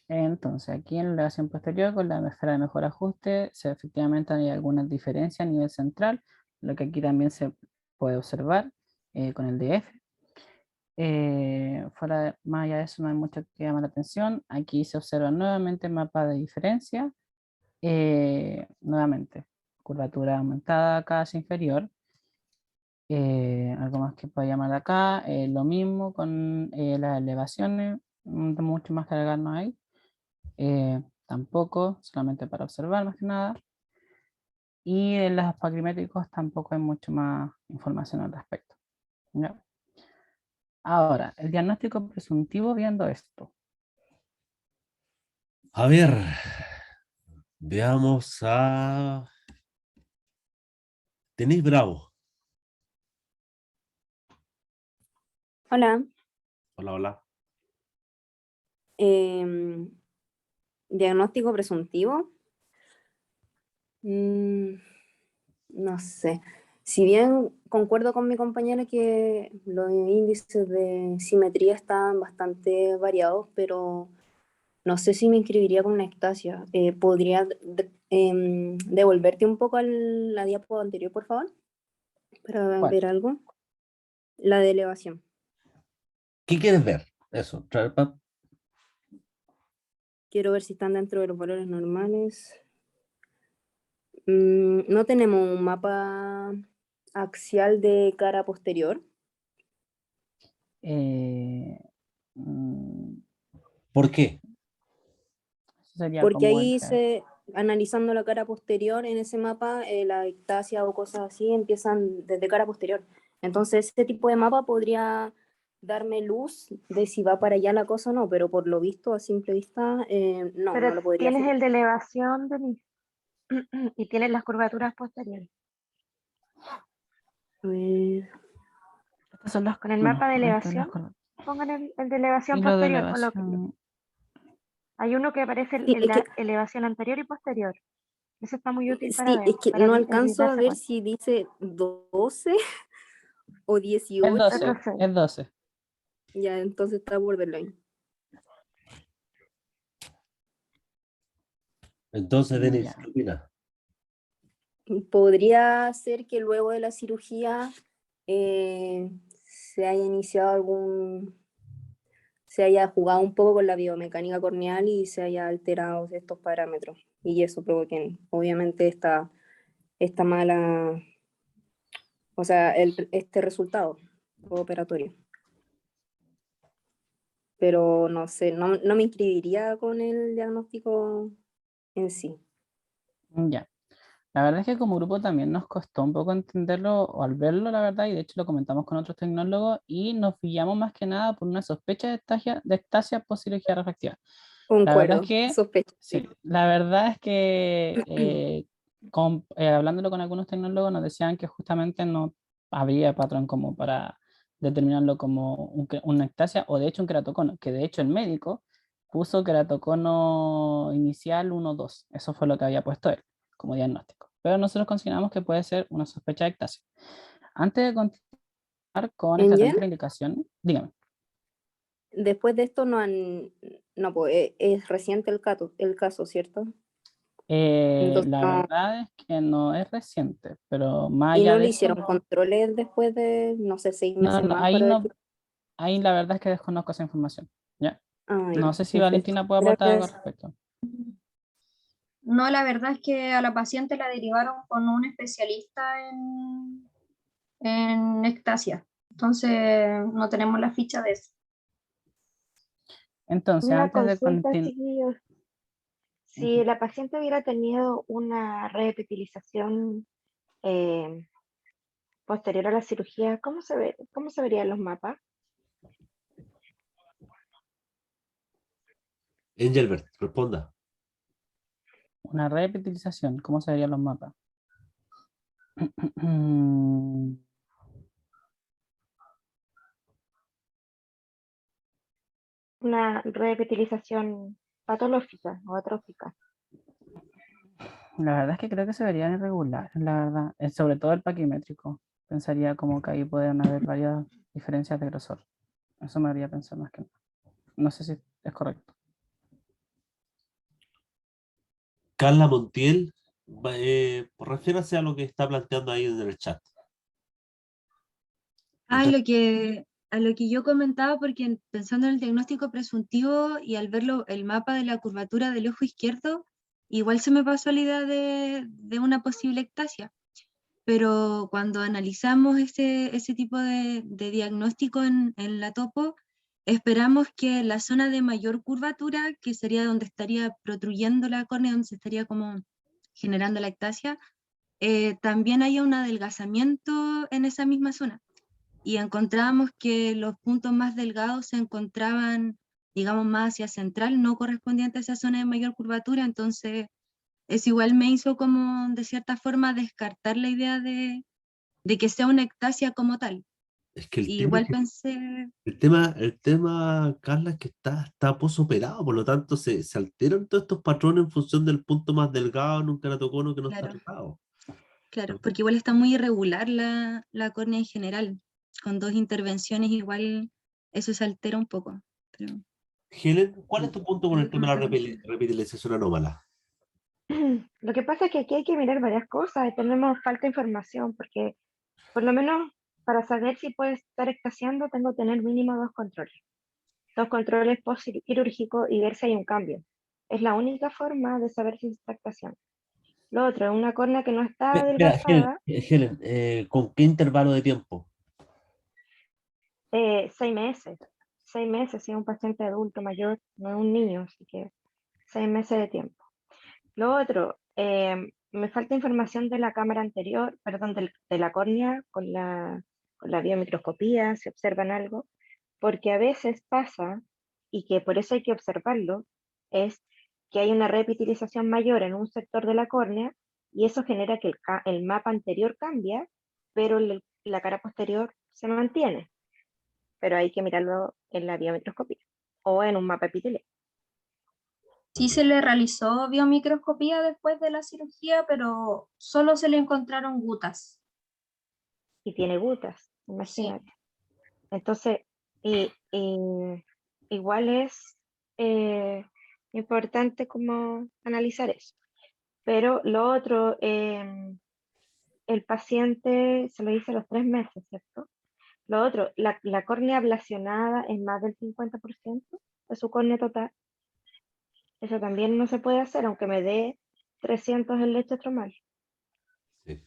Entonces, aquí en la elevación posterior con la esfera de mejor ajuste, efectivamente hay algunas diferencias a nivel central, lo que aquí también se puede observar con el DF. Más allá de eso no hay mucho que llamar la atención. Aquí se observa nuevamente el mapa de diferencia. Nuevamente, curvatura aumentada acá hacia inferior. Algo más que pueda llamar acá. Lo mismo con las elevaciones. Mucho más que agregar no hay. Tampoco, solamente para observar más que nada. Y en los paquimétricos tampoco hay mucho más información al respecto. ¿Ya? Ahora, el diagnóstico presuntivo viendo esto. A ver, veamos a Denise Bravo. Hola. Hola, hola. Diagnóstico presuntivo. No sé. Si bien concuerdo con mi compañera que los índices de simetría están bastante variados, pero no sé si me inscribiría con una ectasia. ¿Podría devolverte un poco a la diapo anterior, por favor? Para ¿Cuál? ver algo. La de elevación. ¿Qué quieres ver? Eso. Quiero ver si están dentro de los valores normales. No tenemos un mapa axial de cara posterior. ¿Por qué? Eso sería Porque como ahí analizando la cara posterior en ese mapa, la ectasia o cosas así empiezan desde cara posterior. Entonces, este tipo de mapa podría darme luz de si va para allá la cosa o no, pero por lo visto, a simple vista, no, Pero no lo podría tienes hacer. el de elevación, Denise, y tienes las curvaturas posteriores. Estas son las, Con el bueno, mapa de ahí están las elevación, curvas. pongan el de elevación Y lo de posterior, colóquenlo. elevación. Hay uno que aparece Sí, en la elevación anterior y posterior. Eso está muy útil para sí, ver, es que para no alcanzo a darse ver cuenta. si dice 12 o Es 18. 12, es 12. Ya, entonces está borderline. Entonces, Denis, Ya. ¿qué opinas? Podría ser que luego de la cirugía se haya iniciado se haya jugado un poco con la biomecánica corneal y se haya alterado estos parámetros. Y eso provoque, obviamente, esta mala, o sea, este resultado operatorio. Pero no sé, no me inscribiría con el diagnóstico en sí. Ya. La verdad es que como grupo también nos costó un poco entenderlo o al verlo, la verdad, y de hecho lo comentamos con otros tecnólogos y nos pillamos más que nada por una sospecha de ectasia post cirugía refractiva. La verdad es Concuerdo, que, sospecho. sí, la verdad es que hablándolo con algunos tecnólogos nos decían que justamente no había patrón como para determinarlo como una ectasia o de hecho un queratocono, que de hecho el médico puso queratocono inicial 1-2, eso fue lo que había puesto él como diagnóstico, pero nosotros consideramos que puede ser una sospecha de ectasia. Antes de continuar con esta ¿Angel? contraindicación, dígame. Después de esto no pues, es reciente el caso, ¿cierto? Entonces, La verdad es que no es reciente, pero más y allá no de le eso, hicieron controles después de, no sé, 6 meses más ahí para ver. no, ahí la verdad es que desconozco esa información, ¿ya? Ah, No ya, sé si perfecto. Valentina puede aportar algo al Gracias. respecto. No, la verdad es que a la paciente la derivaron con un especialista en ectasia. Entonces no tenemos la ficha de eso. Entonces, Una antes de consulta, continuar, chiquillos. Si la paciente hubiera tenido una reepitelización posterior a la cirugía, ¿cómo se verían los mapas? Engelbert, responda. una reepitelización, ¿cómo se verían los mapas? Una reepitelización patológica o atrófica. La verdad es que creo que se verían irregulares, la verdad. Sobre todo el paquimétrico. Pensaría como que ahí pueden haber varias diferencias de grosor. Eso me haría pensar más que nada. No sé si es correcto. Carla Montiel, refiérase a lo que está planteando ahí en el chat. A lo que yo comentaba, porque pensando en el diagnóstico presuntivo y al verlo, el mapa de la curvatura del ojo izquierdo, igual se me pasó la idea de una posible ectasia. Pero cuando analizamos ese tipo de diagnóstico en la topo, esperamos que la zona de mayor curvatura, que sería donde estaría protruyendo la córnea, donde se estaría como generando la ectasia, también haya un adelgazamiento en esa misma zona. Y encontramos que los puntos más delgados se encontraban, digamos, más hacia central, no correspondiente a esa zona de mayor curvatura, entonces eso igual me hizo como, de cierta forma, descartar la idea de que sea una ectasia como tal. Es que Y igual pensé, el tema, Carla, es que está posoperado, por lo tanto se alteran todos estos patrones en función del punto más delgado en un queratocono que no está claro, tocado. Claro, porque igual está muy irregular la córnea en general. Con 2 intervenciones igual eso se altera un poco. Pero Helen, ¿cuál es tu punto con el algo tema de la más revitalización anómala? Lo que pasa es que aquí hay que mirar varias cosas y tenemos falta de información, porque por lo menos para saber si puede estar extasiando tengo que tener mínimo 2 controles. 2 controles post-quirúrgicos y ver si hay un cambio. Es la única forma de saber si se está extasiando. Lo otro, es una córnea que no está Espera, Helen, adelgazada, Helen, ¿con qué intervalo de tiempo? 6 meses. 6 meses, si es un paciente adulto mayor, no es un niño, así que 6 meses de tiempo. Lo otro, me falta información de la cámara anterior, perdón, de la córnea con la biomicroscopía, si observan algo, porque a veces pasa, y que por eso hay que observarlo, es que hay una repitilización mayor en un sector de la córnea y eso genera que el mapa anterior cambia, pero la cara posterior se mantiene. Pero hay que mirarlo en la biomicroscopía o en un mapa epitelial. Sí se le realizó biomicroscopía después de la cirugía, pero solo se le encontraron gutas. Y tiene gutas, imagínate. Entonces, igual es importante como analizar eso. Pero lo otro, el paciente se lo hizo a los 3 meses, ¿cierto? Lo otro, la córnea ablacionada es más del 50% de su córnea total. Eso también no se puede hacer, aunque me dé 300 en leche estromal. Sí.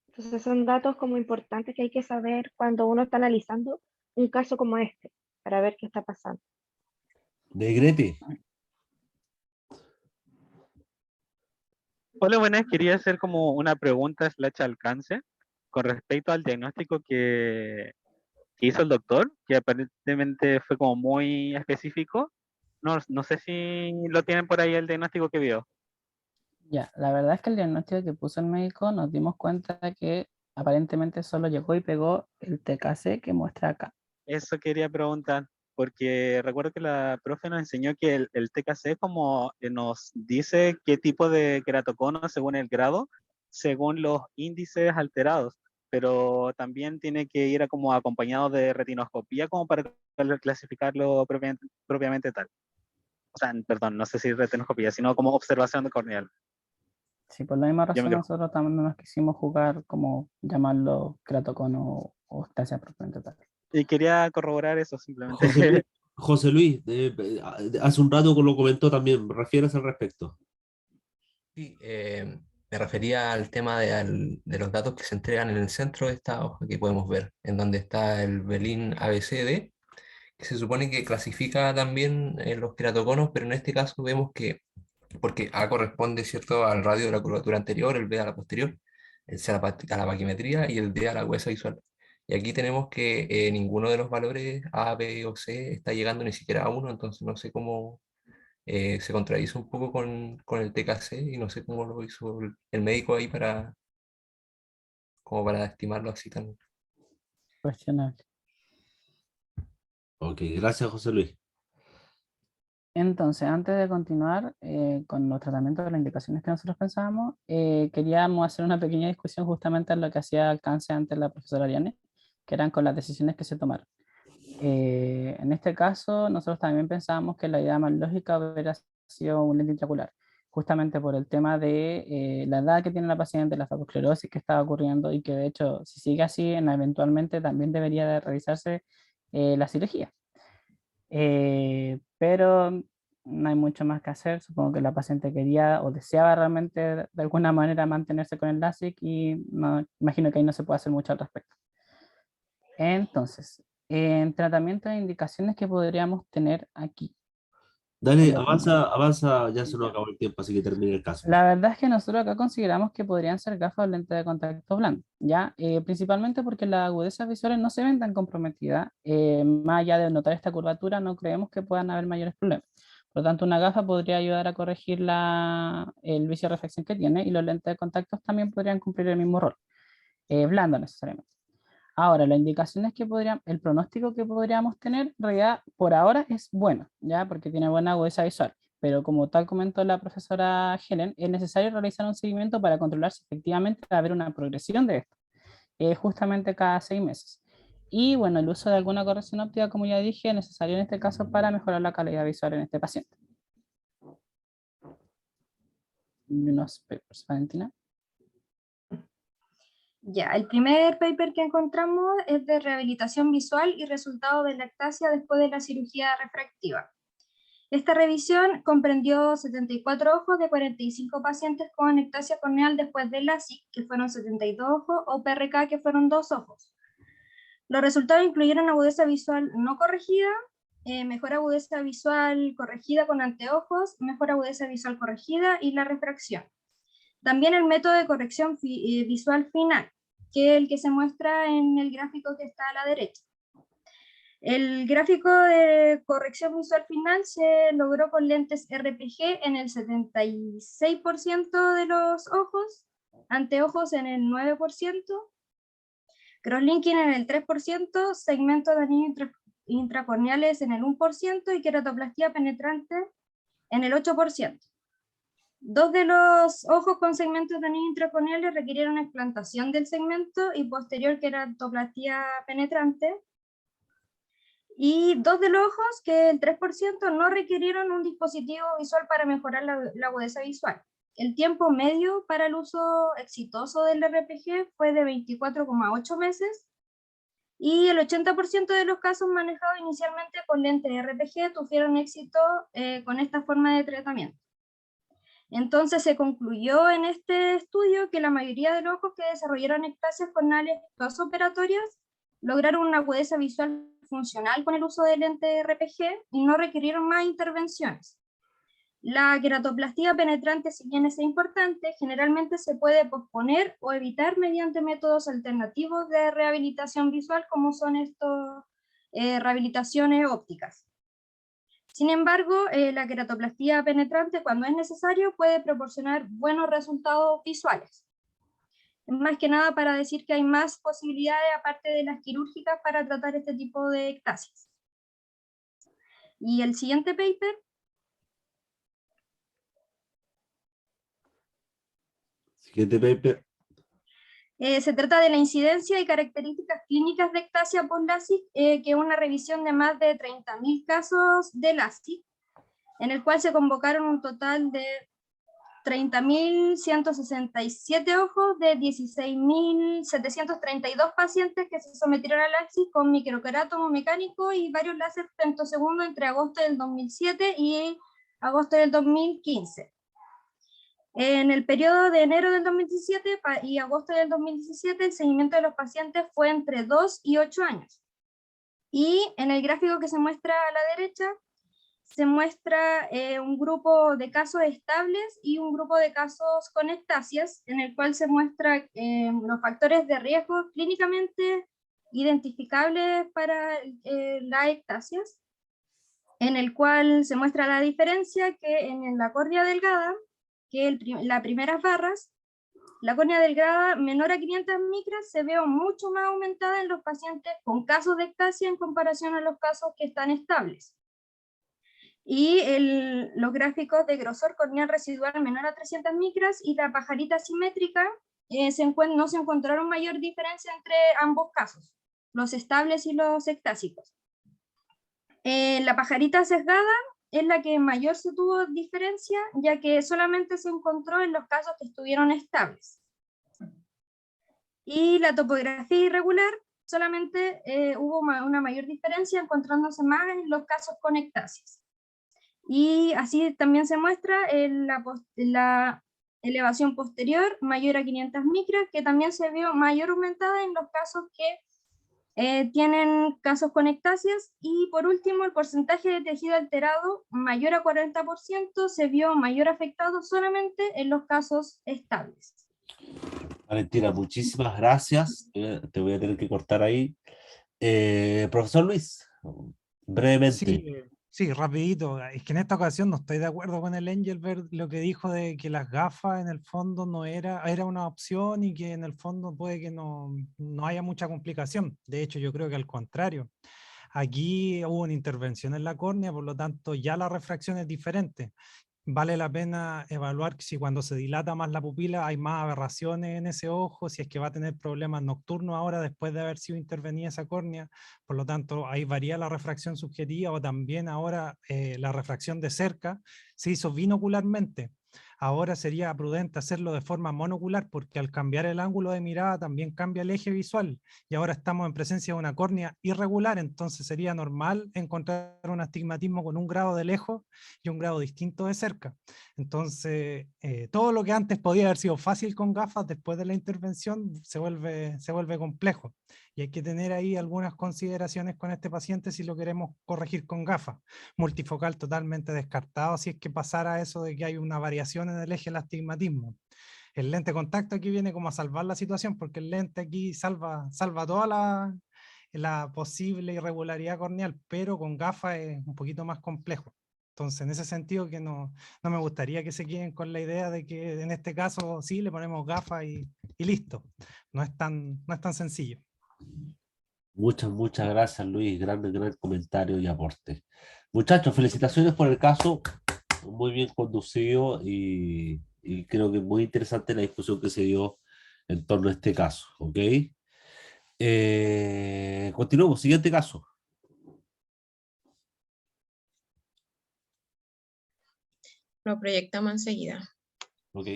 Entonces son datos como importantes que hay que saber cuando uno está analizando un caso como este, para ver qué está pasando. Negrete, Hola, buenas. Quería hacer como una pregunta / alcance con respecto al diagnóstico que hizo el doctor, que aparentemente fue como muy específico. No sé si lo tienen por ahí el diagnóstico que vio. Ya, la verdad es que el diagnóstico que puso el médico nos dimos cuenta de que aparentemente solo llegó y pegó el TKC que muestra acá. Eso quería preguntar, porque recuerdo que la profe nos enseñó que el TKC como nos dice qué tipo de queratocono según el grado, según los índices alterados, pero también tiene que ir como acompañado de retinoscopía como para clasificarlo propiamente tal. O sea, perdón, no sé si retinoscopía, sino como observación de corneal. Sí, por la misma Yo me razón creo. nosotros también no nos quisimos jugar como llamarlo queratocono o estasia propiamente tal. Y quería corroborar eso simplemente. José Luis, hace un rato lo comentó también, refieres al respecto. Sí, me refería al tema de los datos que se entregan en el centro de esta hoja que podemos ver, en donde está el Belin ABCD, que se supone que clasifica también los queratoconos, pero en este caso vemos que, porque A corresponde, ¿cierto?, al radio de la curvatura anterior, el B a la posterior, el C a la paquimetría y el D a la huesa visual. Y aquí tenemos que ninguno de los valores A, B o C está llegando ni siquiera a 1, entonces no sé cómo se contradice un poco con el TKC y no sé cómo lo hizo el médico ahí como para estimarlo así tan. Cuestionable. Ok, gracias José Luis. Entonces, antes de continuar con los tratamientos de las indicaciones que nosotros pensábamos, queríamos hacer una pequeña discusión justamente en lo que hacía alcance antes la profesora Ariane, que eran con las decisiones que se tomaron. En este caso, nosotros también pensábamos que la idea más lógica hubiera sido un lente intraocular, justamente por el tema de la edad que tiene la paciente, la fagosclerosis que estaba ocurriendo y que de hecho, si sigue así, eventualmente también debería de realizarse la cirugía. Pero no hay mucho más que hacer. Supongo que la paciente quería o deseaba realmente de alguna manera mantenerse con el LASIK y no, imagino que ahí no se puede hacer mucho al respecto. Entonces, en tratamiento de indicaciones que podríamos tener aquí. Dale, Por lo que- avanza, ya se nos acabó el tiempo, así que termine el caso. La verdad es que nosotros acá consideramos que podrían ser gafas o lentes de contacto blando, ¿ya? Principalmente porque las agudezas visuales no se ven tan comprometidas. Más allá de notar esta curvatura, no creemos que puedan haber mayores problemas. Por lo tanto, una gafa podría ayudar a corregir el vicio de reflexión que tiene y los lentes de contacto también podrían cumplir el mismo rol, blando necesariamente. Ahora, las indicaciones que el pronóstico que podríamos tener, en realidad, por ahora es bueno, ¿ya? Porque tiene buena agudeza visual. Pero como tal comentó la profesora Helen, es necesario realizar un seguimiento para controlar si efectivamente va a haber una progresión de esto, justamente cada 6 meses. Y bueno, el uso de alguna corrección óptica, como ya dije, es necesario en este caso para mejorar la calidad visual en este paciente. Y unos papers, Valentina. Ya, el primer paper que encontramos es de rehabilitación visual y resultados de la ectasia después de la cirugía refractiva. Esta revisión comprendió 74 ojos de 45 pacientes con ectasia corneal después del LASIK, que fueron 72 ojos, o PRK, que fueron 2 ojos. Los resultados incluyeron agudeza visual no corregida, mejor agudeza visual corregida con anteojos, mejor agudeza visual corregida y la refracción. También el método de corrección visual final, que es el que se muestra en el gráfico que está a la derecha. El gráfico de corrección visual final se logró con lentes RPG en el 76% de los ojos, anteojos en el 9%, crosslinking en el 3%, segmentos de anillos intracorneales en el 1% y queratoplastia penetrante en el 8%. 2 de los ojos con segmentos de anillos intracorneales requirieron explantación del segmento y posterior queratoplastia penetrante. Y 2 de los ojos, que el 3%, no requirieron un dispositivo visual para mejorar la agudeza visual. El tiempo medio para el uso exitoso del RPG fue de 24,8 meses y el 80% de los casos manejados inicialmente con lentes RPG tuvieron éxito con esta forma de tratamiento. Entonces se concluyó en este estudio que la mayoría de los ojos que desarrollaron ectasias corneales postoperatorias lograron una agudeza visual funcional con el uso de lente RPG y no requirieron más intervenciones. La queratoplastia penetrante, si bien es importante, generalmente se puede posponer o evitar mediante métodos alternativos de rehabilitación visual, como son estas rehabilitaciones ópticas. Sin embargo, la queratoplastia penetrante, cuando es necesario, puede proporcionar buenos resultados visuales. Más que nada para decir que hay más posibilidades, aparte de las quirúrgicas, para tratar este tipo de ectasias. Y el siguiente paper. Siguiente paper. Se trata de la incidencia y características clínicas de ectasia post-LASIK, que es una revisión de más de 30.000 casos de LASIK, en el cual se convocaron un total de 30.167 ojos de 16.732 pacientes que se sometieron a LASIK con microquerátomo mecánico y varios láser femtosegundos entre agosto del 2007 y agosto del 2015. En el periodo de enero del 2017 y agosto del 2017, el seguimiento de los pacientes fue entre 2 y 8 años. Y en el gráfico que se muestra a la derecha, se muestra un grupo de casos estables y un grupo de casos con ectasias, en el cual se muestra los factores de riesgo clínicamente identificables para las ectasias, en el cual se muestra la diferencia que en la córnea delgada, que las primeras barras, la córnea delgada menor a 500 micras se ve mucho más aumentada en los pacientes con casos de ectasia en comparación a los casos que están estables. Y los gráficos de grosor corneal residual menor a 300 micras y la pajarita simétrica, no se encontraron mayor diferencia entre ambos casos, los estables y los ectásicos. La pajarita sesgada es la que mayor se tuvo diferencia, ya que solamente se encontró en los casos que estuvieron estables. Y la topografía irregular, solamente hubo una mayor diferencia, encontrándose más en los casos con ectasias. Y así también se muestra la elevación posterior mayor a 500 micras, que también se vio mayor aumentada en los casos que tienen casos con ectasias. Y por último, el porcentaje de tejido alterado mayor a 40% se vio mayor afectado solamente en los casos estables. Valentina, muchísimas gracias. Te voy a tener que cortar ahí. Profesor Luis, brevemente. Sí, rapidito. Es que en esta ocasión no estoy de acuerdo con el Engelbert, lo que dijo de que las gafas en el fondo no era una opción y que en el fondo puede que no haya mucha complicación. De hecho, yo creo que al contrario. Aquí hubo una intervención en la córnea, por lo tanto ya la refracción es diferente. Vale la pena evaluar si cuando se dilata más la pupila hay más aberraciones en ese ojo, si es que va a tener problemas nocturnos ahora después de haber sido intervenida esa córnea. Por lo tanto, ahí varía la refracción subjetiva, o también ahora la refracción de cerca se hizo binocularmente. Ahora sería prudente hacerlo de forma monocular, porque al cambiar el ángulo de mirada también cambia el eje visual, y ahora estamos en presencia de una córnea irregular, entonces sería normal encontrar un astigmatismo con un grado de lejos y un grado distinto de cerca. Entonces, todo lo que antes podía haber sido fácil con gafas, después de la intervención se vuelve complejo. Y hay que tener ahí algunas consideraciones con este paciente si lo queremos corregir con gafas. Multifocal totalmente descartado si es que pasara eso de que hay una variación en el eje del astigmatismo. El lente de contacto aquí viene como a salvar la situación, porque el lente aquí salva toda la posible irregularidad corneal, pero con gafas es un poquito más complejo. Entonces, en ese sentido que no me gustaría que se queden con la idea de que en este caso sí, le ponemos gafas y listo. No es tan sencillo. Muchas gracias, Luis. Gran comentario y aporte. Muchachos, felicitaciones por el caso. Muy bien conducido y creo que muy interesante la discusión que se dio en torno a este caso. ¿Ok? Continuamos. Siguiente caso. Lo proyectamos enseguida. ¿Ok?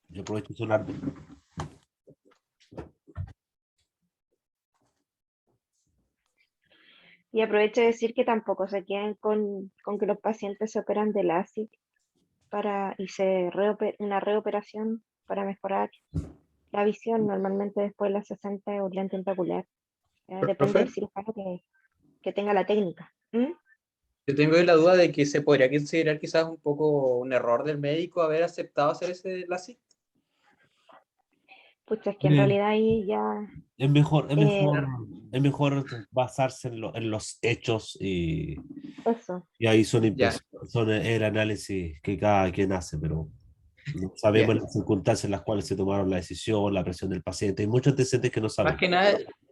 Yo aprovecho de sonar. Y aprovecho de decir que tampoco se queden con que los pacientes se operan de LASIK una reoperación para mejorar la visión. Normalmente después de las 60 es un lente intraocular. Depende Profe, del cirujano que tenga la técnica. ¿Mm? yo tengo la duda de que se podría considerar quizás un poco un error del médico haber aceptado hacer ese LASIK. Pucha, es que en realidad ahí ya... Es mejor basarse en los hechos Eso. y ahí son Ya. son el análisis que cada quien hace, pero no sabemos Ya. las circunstancias en las cuales se tomaron la decisión, la presión del paciente. Hay muchos antecedentes que no sabemos.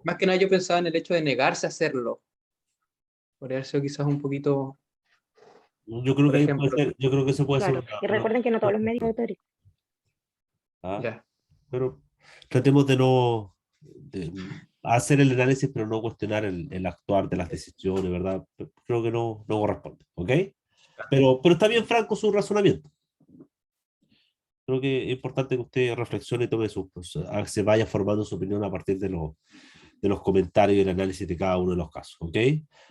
Más que nada yo pensaba en el hecho de negarse a hacerlo. Podría ser quizás un poquito... Yo creo que ahí puede ser, yo creo que eso puede Claro. ser Y recuerden que no todos los médicos teóricos. ¿ah? Pero tratemos de no hacer el análisis, pero no cuestionar el actuar de las decisiones, ¿verdad? Creo que no corresponde, ¿ok? Pero está bien franco su razonamiento. Creo que es importante que usted reflexione y tome se vaya formando su opinión a partir de los comentarios y el análisis de cada uno de los casos, ¿ok?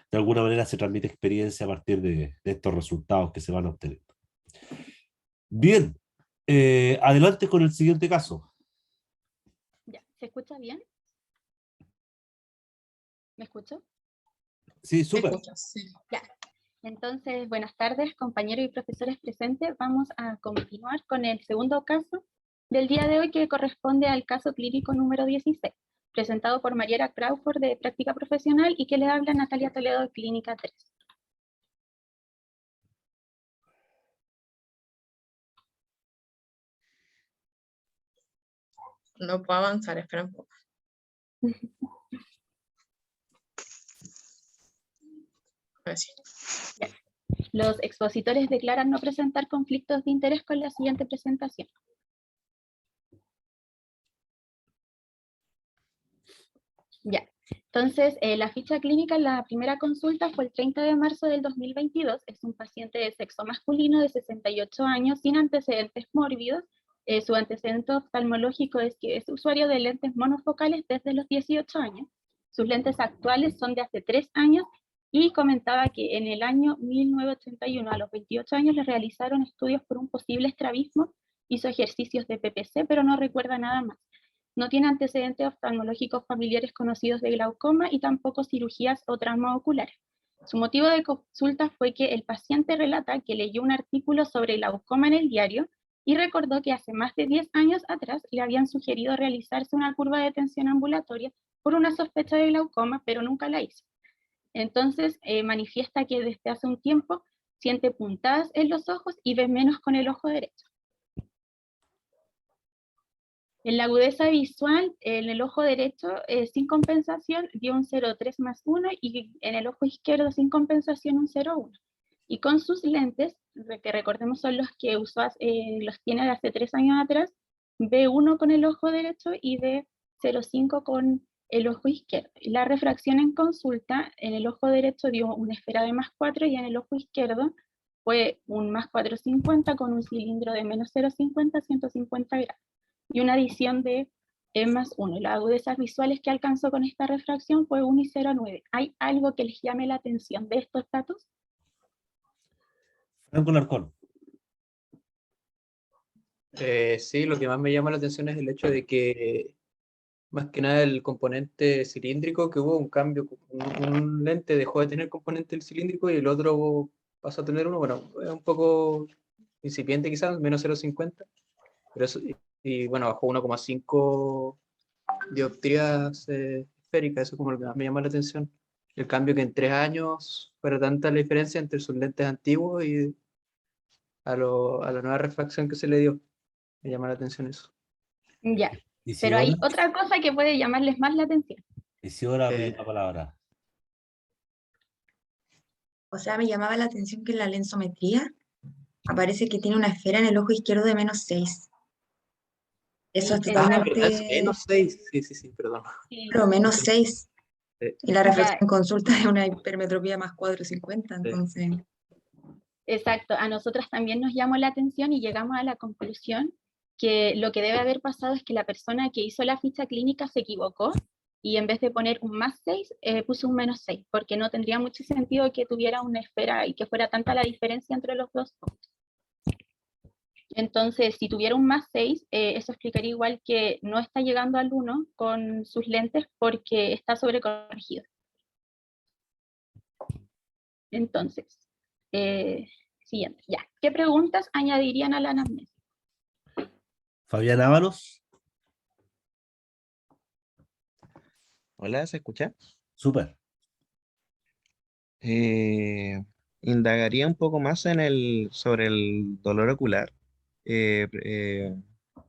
De alguna manera se transmite experiencia a partir de estos resultados que se van obteniendo. Bien, adelante con el siguiente caso. Ya, ¿se escucha bien? ¿Me escucho? Sí, súper. Ya. Entonces, buenas tardes, compañeros y profesores presentes. Vamos a continuar con el segundo caso del día de hoy, que corresponde al caso clínico número 16, presentado por Mariela Crawford de Práctica Profesional y que le habla Natalia Toledo de Clínica 3. No puedo avanzar, espera un poco. Así. Los expositores declaran no presentar conflictos de interés con la siguiente presentación. Ya, entonces la ficha clínica en la primera consulta fue el 30 de marzo del 2022. Es un paciente de sexo masculino de 68 años sin antecedentes mórbidos. Su antecedente oftalmológico es que es usuario de lentes monofocales desde los 18 años. Sus lentes actuales son de hace 3 años y comentaba que en el año 1981, a los 28 años, le realizaron estudios por un posible estrabismo, hizo ejercicios de PPC, pero no recuerda nada más. No tiene antecedentes oftalmológicos familiares conocidos de glaucoma y tampoco cirugías o traumas oculares. Su motivo de consulta fue que el paciente relata que leyó un artículo sobre glaucoma en el diario y recordó que hace más de 10 años atrás le habían sugerido realizarse una curva de tensión ambulatoria por una sospecha de glaucoma, pero nunca la hizo. Entonces manifiesta que desde hace un tiempo siente puntadas en los ojos y ve menos con el ojo derecho. En la agudeza visual, en el ojo derecho, sin compensación, dio un 0,3 más 1, y en el ojo izquierdo, sin compensación, un 0,1. Y con sus lentes, que recordemos son los que usó, los tiene de hace 3 años atrás, B1 con el ojo derecho y B0,5 con el ojo izquierdo. Y la refracción en consulta, en el ojo derecho dio una esfera de +4 y en el ojo izquierdo fue un +450 con un cilindro de -0,50 a 150 grados. Y una adición de E+1. La agudezas visuales que alcanzó con esta refracción fue 1 y 0,9. ¿Hay algo que les llame la atención de estos datos? Franco Larcón. Sí, lo que más me llama la atención es el hecho de que, más que nada, el componente cilíndrico, que hubo un cambio, un lente dejó de tener componente cilíndrico y el otro pasó a tener uno, bueno, es un poco incipiente quizás, menos 0,50, pero eso, y bueno, bajó 1,5 dioptrías esféricas, eso es como lo que más me llama la atención. El cambio que en 3 años fuera tanta la diferencia entre sus lentes antiguos y a la nueva refracción que se le dio. Me llama la atención eso. Ya, ¿Y si pero hay ahora? otra cosa que puede llamarles más la atención. ¿Y si ahora pido la palabra? O sea, me llamaba la atención que en la lensometría aparece que tiene una esfera en el ojo izquierdo de -6. Eso es Ah, ¿verdad? Es totalmente... menos 6. Sí, perdón. Pero -6. Sí. Y la reflexión Ya, en consulta es una hipermetropía +450, entonces... exacto, a nosotras también nos llamó la atención y llegamos a la conclusión que lo que debe haber pasado es que la persona que hizo la ficha clínica se equivocó y en vez de poner un +6, puso un -6, porque no tendría mucho sentido que tuviera una esfera y que fuera tanta la diferencia entre los dos puntos. Entonces, si tuviera un +6, eso explicaría igual que no está llegando al 1 con sus lentes porque está sobrecorregido. Entonces, siguiente, ya. ¿Qué preguntas añadirían a la anamnesis? Fabián Ábalos. Hola, ¿se escucha? Súper. Indagaría un poco más sobre el dolor ocular.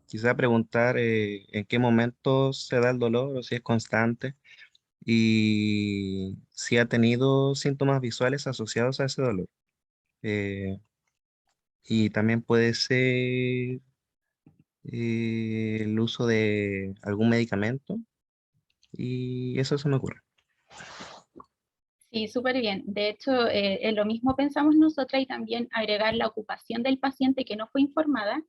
Quizá preguntar en qué momento se da el dolor o si es constante y si ha tenido síntomas visuales asociados a ese dolor. Y también puede ser el uso de algún medicamento y eso se me ocurre. Sí, súper bien. De hecho, lo mismo pensamos nosotras y también agregar la ocupación del paciente que no fue informada,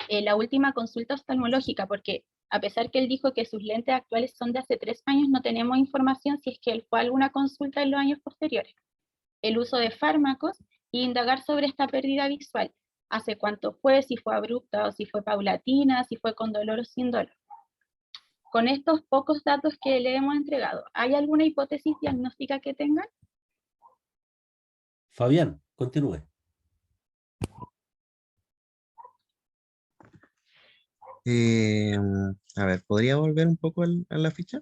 la última consulta oftalmológica, porque a pesar que él dijo que sus lentes actuales son de hace 3 años, no tenemos información si es que él fue a alguna consulta en los años posteriores. El uso de fármacos e indagar sobre esta pérdida visual. ¿Hace cuánto fue? Si fue abrupta o si fue paulatina, si fue con dolor o sin dolor. Con estos pocos datos que le hemos entregado, ¿hay alguna hipótesis diagnóstica que tengan? Fabián, continúe. A ver, ¿podría volver un poco a la ficha?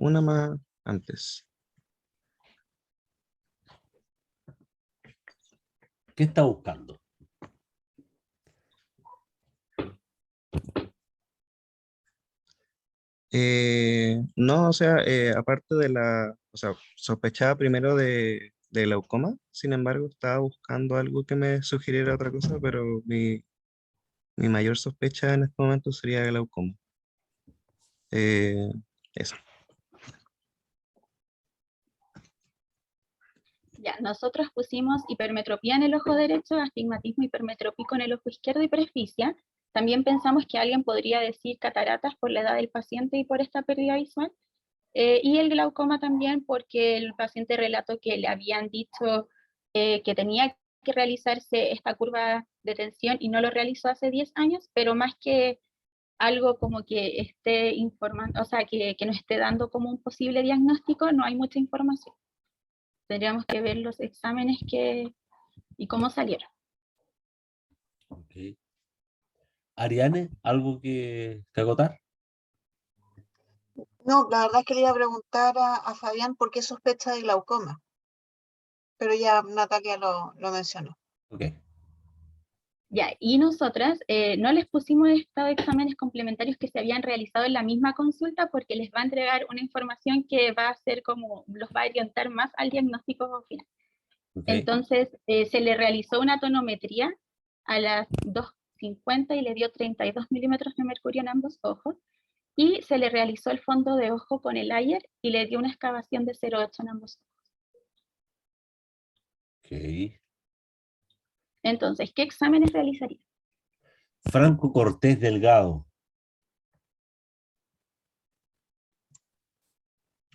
Una más antes. ¿Qué está buscando? No, o sea, aparte de o sea, sospechaba primero de glaucoma, sin embargo, estaba buscando algo que me sugiriera otra cosa, pero mi mayor sospecha en este momento sería glaucoma. Eso. Ya, nosotros pusimos hipermetropía en el ojo derecho, astigmatismo hipermetrópico en el ojo izquierdo y presbicia. También pensamos que alguien podría decir cataratas por la edad del paciente y por esta pérdida visual. Y el glaucoma también porque el paciente relató que le habían dicho que tenía que realizarse esta curva de tensión y no lo realizó hace 10 años, pero más que algo como que esté informando, o sea, que nos esté dando como un posible diagnóstico, no hay mucha información. Tendríamos que ver los exámenes y cómo salieron. Okay. Ariane, ¿algo que acotar? No, la verdad es que le iba a preguntar a Fabián por qué sospecha de glaucoma, pero ya Natalia lo mencionó. Ok. Ya, y nosotras no les pusimos estos exámenes complementarios que se habían realizado en la misma consulta porque les va a entregar una información que va a ser como, los va a orientar más al diagnóstico final. Entonces, se le realizó una tonometría a las 2:50 y le dio 32 milímetros de mercurio en ambos ojos, y se le realizó el fondo de ojo con el Ayer y le dio una excavación de 0,8 en ambos ojos. Ok. Entonces, ¿qué exámenes realizaría? Franco Cortés Delgado.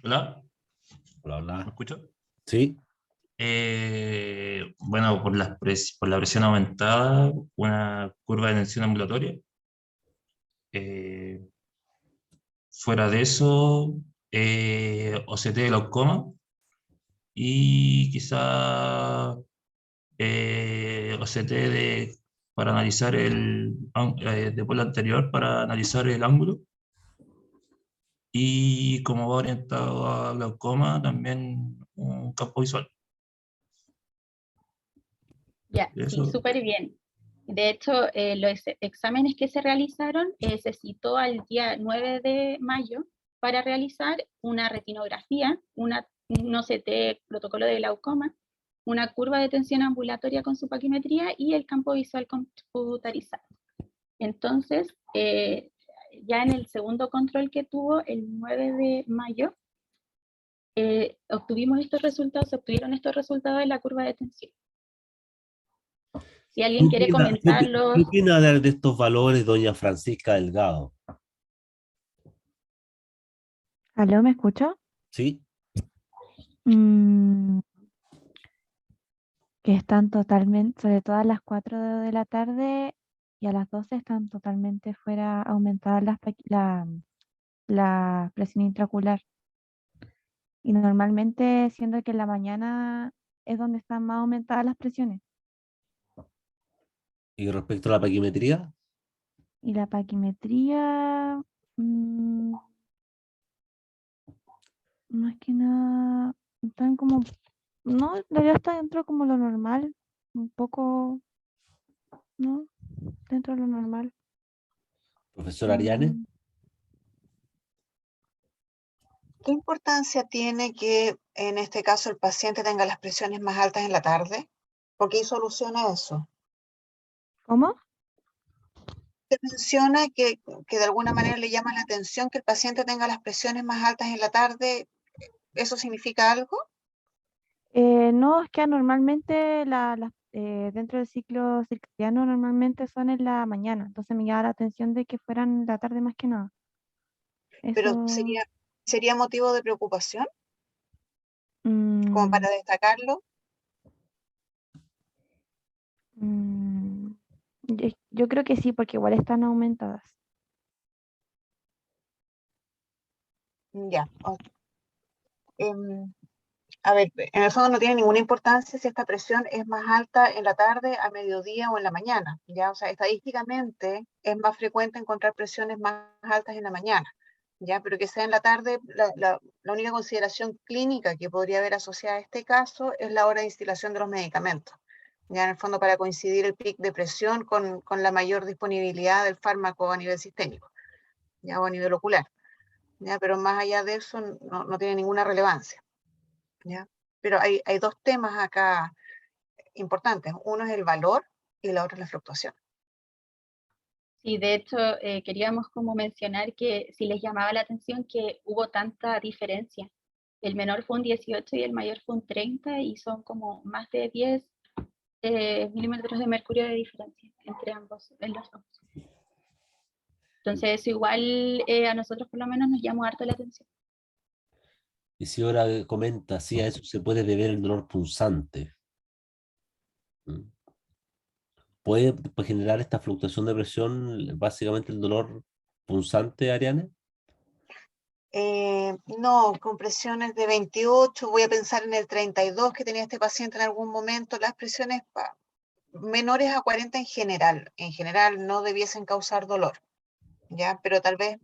Hola, Hola, ¿me hola. escucho? Sí. Bueno, por por la presión aumentada, una curva de tensión ambulatoria. Fuera de eso, OCT de glaucoma y quizá OCT para analizar de polo anterior para analizar el ángulo. Y como va orientado a glaucoma, también un campo visual. Ya, sí, Eso. súper bien. De hecho, los exámenes que se realizaron se citó al día 9 de mayo para realizar una retinografía, un OCT protocolo de glaucoma, una curva de tensión ambulatoria con su paquimetría y el campo visual computarizado. Entonces, ya en el segundo control que tuvo, el 9 de mayo, obtuvimos estos resultados, se obtuvieron estos resultados de la curva de tensión. Si alguien quiere comentarlos. ¿Qué opina de estos valores, doña Francisca Delgado? ¿Aló, me escucho? Sí. Que están totalmente, sobre todo a las 4 de la tarde y a las 12 están totalmente fuera, aumentadas la presión intraocular. Y normalmente, siendo que en la mañana es donde están más aumentadas las presiones. ¿Y respecto a la paquimetría? Y la paquimetría, más que nada, están como, no, la verdad está dentro como lo normal, un poco, ¿no? Dentro de lo normal. Profesor Ariane. ¿Qué importancia tiene que en este caso el paciente tenga las presiones más altas en la tarde? Porque ahí soluciona eso. ¿Cómo? Se menciona que de alguna manera le llama la atención que el paciente tenga las presiones más altas en la tarde. ¿Eso significa algo? No, es que normalmente dentro del ciclo circadiano normalmente son en la mañana, entonces me llama la atención de que fueran en la tarde más que nada. Pero Eso, sería motivo de preocupación, como mm, para destacarlo. yo creo que sí, porque igual están aumentadas. Ya. A ver, en el fondo no tiene ninguna importancia si esta presión es más alta en la tarde, a mediodía o en la mañana, ¿ya? O sea, estadísticamente es más frecuente encontrar presiones más altas en la mañana, ¿ya? Pero que sea en la tarde, la única consideración clínica que podría haber asociada a este caso es la hora de instalación de los medicamentos, ya en el fondo para coincidir el pic de presión con la mayor disponibilidad del fármaco a nivel sistémico, ¿ya? O a nivel ocular, ¿ya? Pero más allá de eso no tiene ninguna relevancia. ¿Ya? Pero hay dos temas acá importantes. Uno es el valor y la otra es la fluctuación. Sí, de hecho, queríamos como mencionar que si les llamaba la atención que hubo tanta diferencia. El menor fue un 18 y el mayor fue un 30 y son como más de 10 milímetros de mercurio de diferencia entre ambos, en los dos. Entonces eso igual a nosotros por lo menos nos llamó harto la atención. Y si ahora comenta, sí, a eso se puede deber el dolor punzante. ¿Puede generar esta fluctuación de presión básicamente el dolor punzante, Ariane? No, con presiones de 28, voy a pensar en el 32 que tenía este paciente en algún momento, las presiones menores a 40 en general no debiesen causar dolor, ¿ya? Pero tal vez,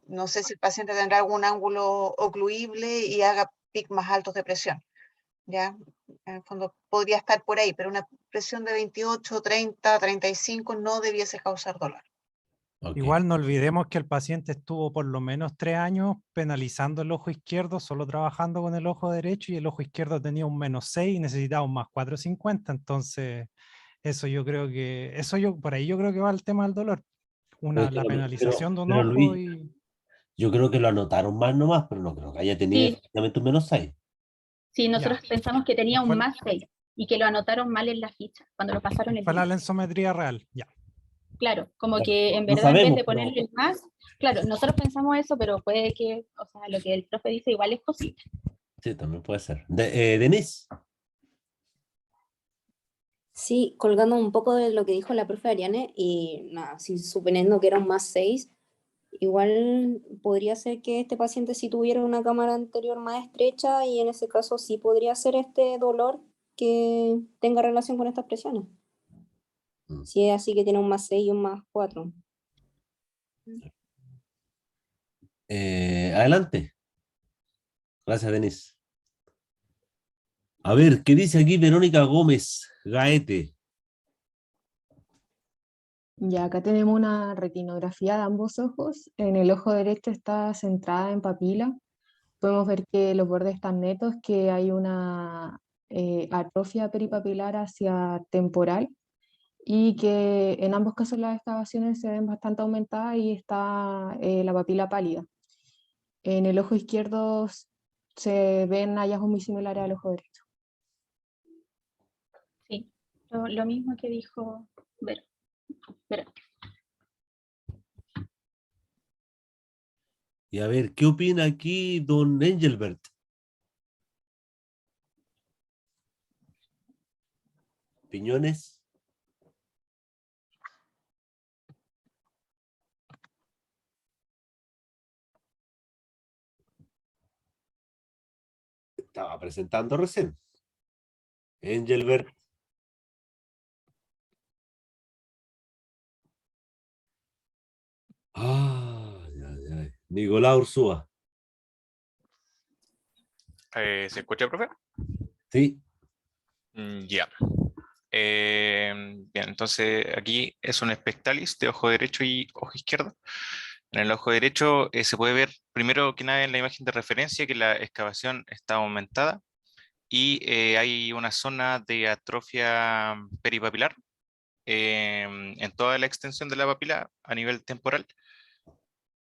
no sé si el paciente tendrá algún ángulo ocluible y haga pic más altos de presión, ¿ya? En el fondo podría estar por ahí, pero una presión de 28, 30, 35 no debiese causar dolor. Igual no olvidemos que el paciente estuvo por lo menos 3 años penalizando el ojo izquierdo, solo trabajando con el ojo derecho, y el ojo izquierdo tenía un -6 y necesitaba un +450. Entonces, eso yo creo que, por ahí yo creo que va el tema del dolor. La penalización de un pero ojo Luis, y... yo creo que lo anotaron mal nomás, pero no creo que haya tenido Sí, efectivamente un -6. sí, nosotros pensamos que tenía un Fue- +6 y que lo anotaron mal en la ficha, cuando lo pasaron el Fue la índice. lensometría real, ya. Claro, como Claro, que en no verdad en vez sabemos, de pero ponerle el más, claro, nosotros pensamos eso, pero puede que, o sea, lo que el profe dice igual es posible. sí, también puede ser. Denise. Sí, colgando un poco de lo que dijo la profe Ariane, y nada, si suponiendo que era un +6, igual podría ser que este paciente sí tuviera una cámara anterior más estrecha, y en ese caso sí podría ser este dolor que tenga relación con estas presiones. Si es así que tiene un +6 y un +4. Adelante. Gracias, Denise. A ver, ¿qué dice aquí Verónica Gómez Gaete? Ya acá tenemos una retinografía de ambos ojos. En el ojo derecho está centrada en papila. Podemos ver que los bordes están netos, que hay una atrofia peripapilar hacia temporal y que en ambos casos las excavaciones se ven bastante aumentadas y está la papila pálida. En el ojo izquierdo se ven hallazgos muy similares al ojo derecho. Sí, lo mismo que dijo Vero. Y a ver, ¿qué opina aquí don Engelbert? ¿Opiniones? Estaba presentando recién. Engelbert. Ay, ay, ay. Nicolás Ursúa. ¿Se escucha, profe? Sí. Ya. Bien, entonces aquí es un espectalis de ojo derecho y ojo izquierdo. En el ojo derecho se puede ver primero que nada en la imagen de referencia que la excavación está aumentada y hay una zona de atrofia peripapilar en toda la extensión de la papila a nivel temporal.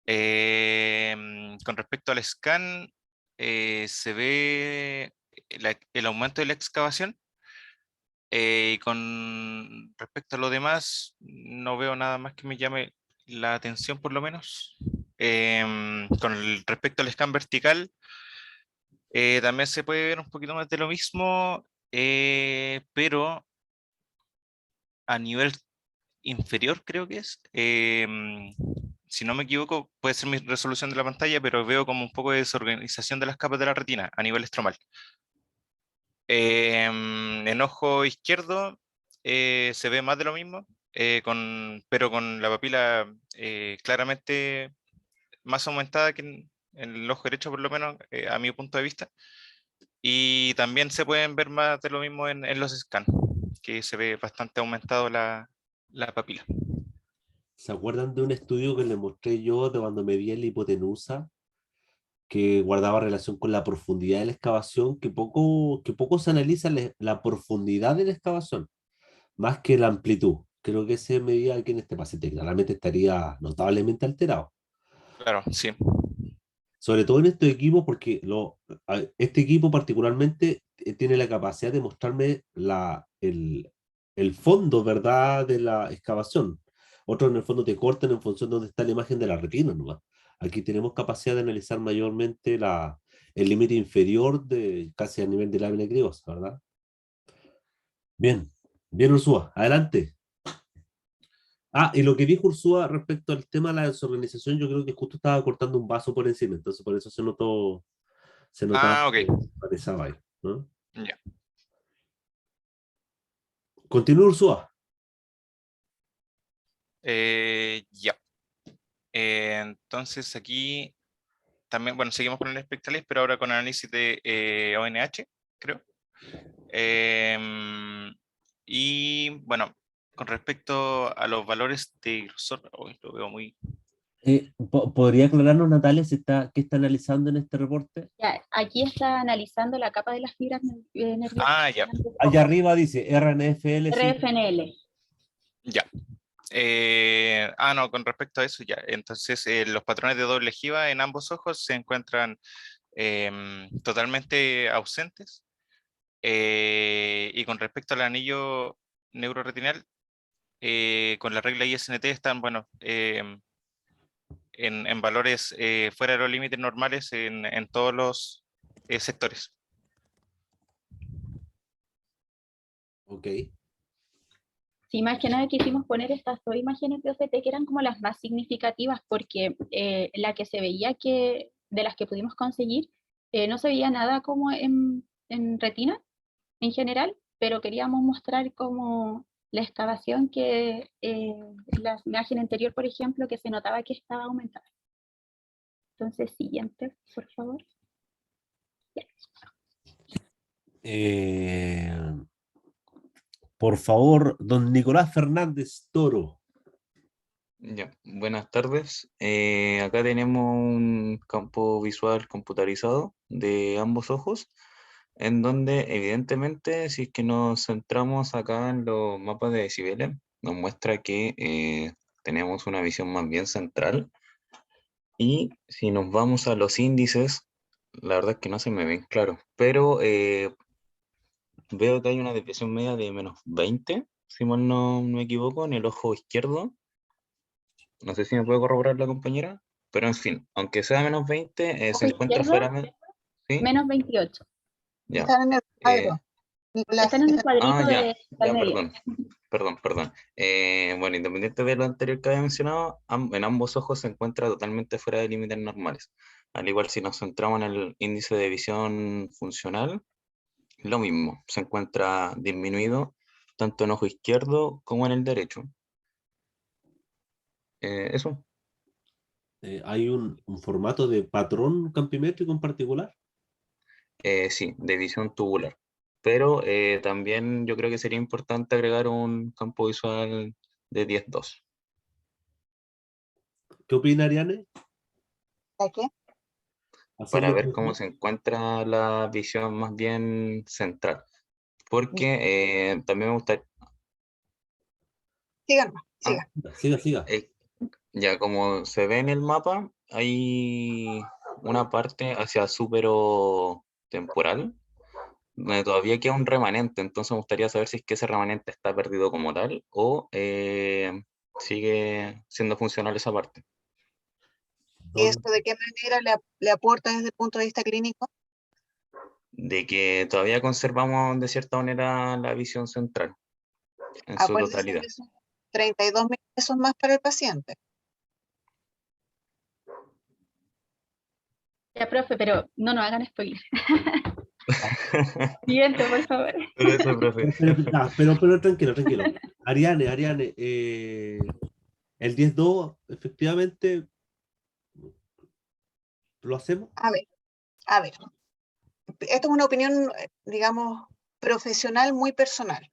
Con respecto al scan, se ve el aumento de la excavación. Y con respecto a lo demás, no veo nada más que me llame la atención, por lo menos. Respecto al scan vertical, también se puede ver un poquito más de lo mismo, pero a nivel inferior creo que es. Si no me equivoco, puede ser mi resolución de la pantalla, pero veo como un poco de desorganización de las capas de la retina a nivel estromal. En ojo izquierdo se ve más de lo mismo, pero con la papila claramente más aumentada que en el ojo derecho, por lo menos a mi punto de vista. Y también se pueden ver más de lo mismo en los scans, que se ve bastante aumentado la papila. ¿Se acuerdan de un estudio que les mostré yo de cuando medía la hipotenusa, que guardaba relación con la profundidad de la excavación, que poco se analiza la profundidad de la excavación, más que la amplitud? Creo que se medía aquí en este paciente, claramente estaría notablemente alterado. Claro, sí. Sobre todo en estos equipos, porque este equipo particularmente tiene la capacidad de mostrarme el fondo, ¿verdad?, de la excavación. Otros en el fondo te cortan en función de dónde está la imagen de la retina nomás. Aquí tenemos capacidad de analizar mayormente el límite inferior de casi a nivel de lámina grigosa, ¿verdad? Bien, bien Ursúa, adelante. Ah, y lo que dijo Ursúa respecto al tema de la desorganización, yo creo que justo estaba cortando un vaso por encima, entonces por eso se notaba Ah, ok. que parecía ahí, ¿no? Ya. Continúa Ursúa. Ya. Entonces aquí también, bueno, seguimos con el espectalis, pero ahora con análisis de ONH, creo. Y bueno, con respecto a los valores de grosor, hoy lo veo muy... ¿Podría aclararnos, Natalia, qué está analizando en este reporte? Ya, aquí está analizando la capa de las fibras nerviosas. Ah, ya. Allá arriba dice RNFL. RFNL. Ya. No, con respecto a eso, ya. Entonces, los patrones de doble ojiva en ambos ojos se encuentran totalmente ausentes. Y con respecto al anillo neuroretinal, con la regla ISNT están, bueno, en valores fuera de los límites normales en todos los sectores. Ok. Sí, más que nada quisimos poner estas dos imágenes de OCT que eran como las más significativas porque la que se veía que de las que pudimos conseguir no se veía nada como en retina en general, pero queríamos mostrar como la excavación que en la imagen anterior, por ejemplo, que se notaba que estaba aumentada. Entonces, siguiente, por favor. Ya. Por favor, don Nicolás Fernández Toro. Ya, buenas tardes. Acá tenemos un campo visual computarizado de ambos ojos, en donde evidentemente, si es que nos centramos acá en los mapas de decibeles, nos muestra que tenemos una visión más bien central. Y si nos vamos a los índices, la verdad es que no se me ven claros, pero veo que hay una desviación media de -20, si mal no me equivoco, en el ojo izquierdo. No sé si me puede corroborar la compañera, pero en fin, aunque sea -20, se Ojo encuentra izquierdo, fuera. ¿Sí? menos 28. Ya. Están en el cuadro. Nicolás, Están en el cuadrito Ya, de ya, media. perdón. Bueno, independiente de lo anterior que había mencionado, en ambos ojos se encuentra totalmente fuera de límites normales. Al igual si nos centramos en el índice de visión funcional, lo mismo, se encuentra disminuido tanto en ojo izquierdo como en el derecho. Eso. ¿Hay un formato de patrón campimétrico en particular? Sí, de visión tubular. Pero también yo creo que sería importante agregar un campo visual de 10-2. ¿Qué opina Ariane? ¿De qué? Para ver cómo se encuentra la visión más bien central. Porque también me gustaría... Sigan, siga. Siga. Ya como se ve en el mapa, hay una parte hacia súpero temporal, donde todavía queda un remanente, entonces me gustaría saber si es que ese remanente está perdido como tal o sigue siendo funcional esa parte. ¿Y esto de qué manera le aporta desde el punto de vista clínico? De que todavía conservamos de cierta manera la visión central en su Acuérdense totalidad. que son 32.000 pesos más para el paciente. Ya, profe, pero no nos hagan spoiler. Siguiente, por favor. Pero eso, profe. Pero tranquilo. Ariane, el 10-2, efectivamente, ¿lo hacemos? A ver. Esto es una opinión, digamos, profesional muy personal.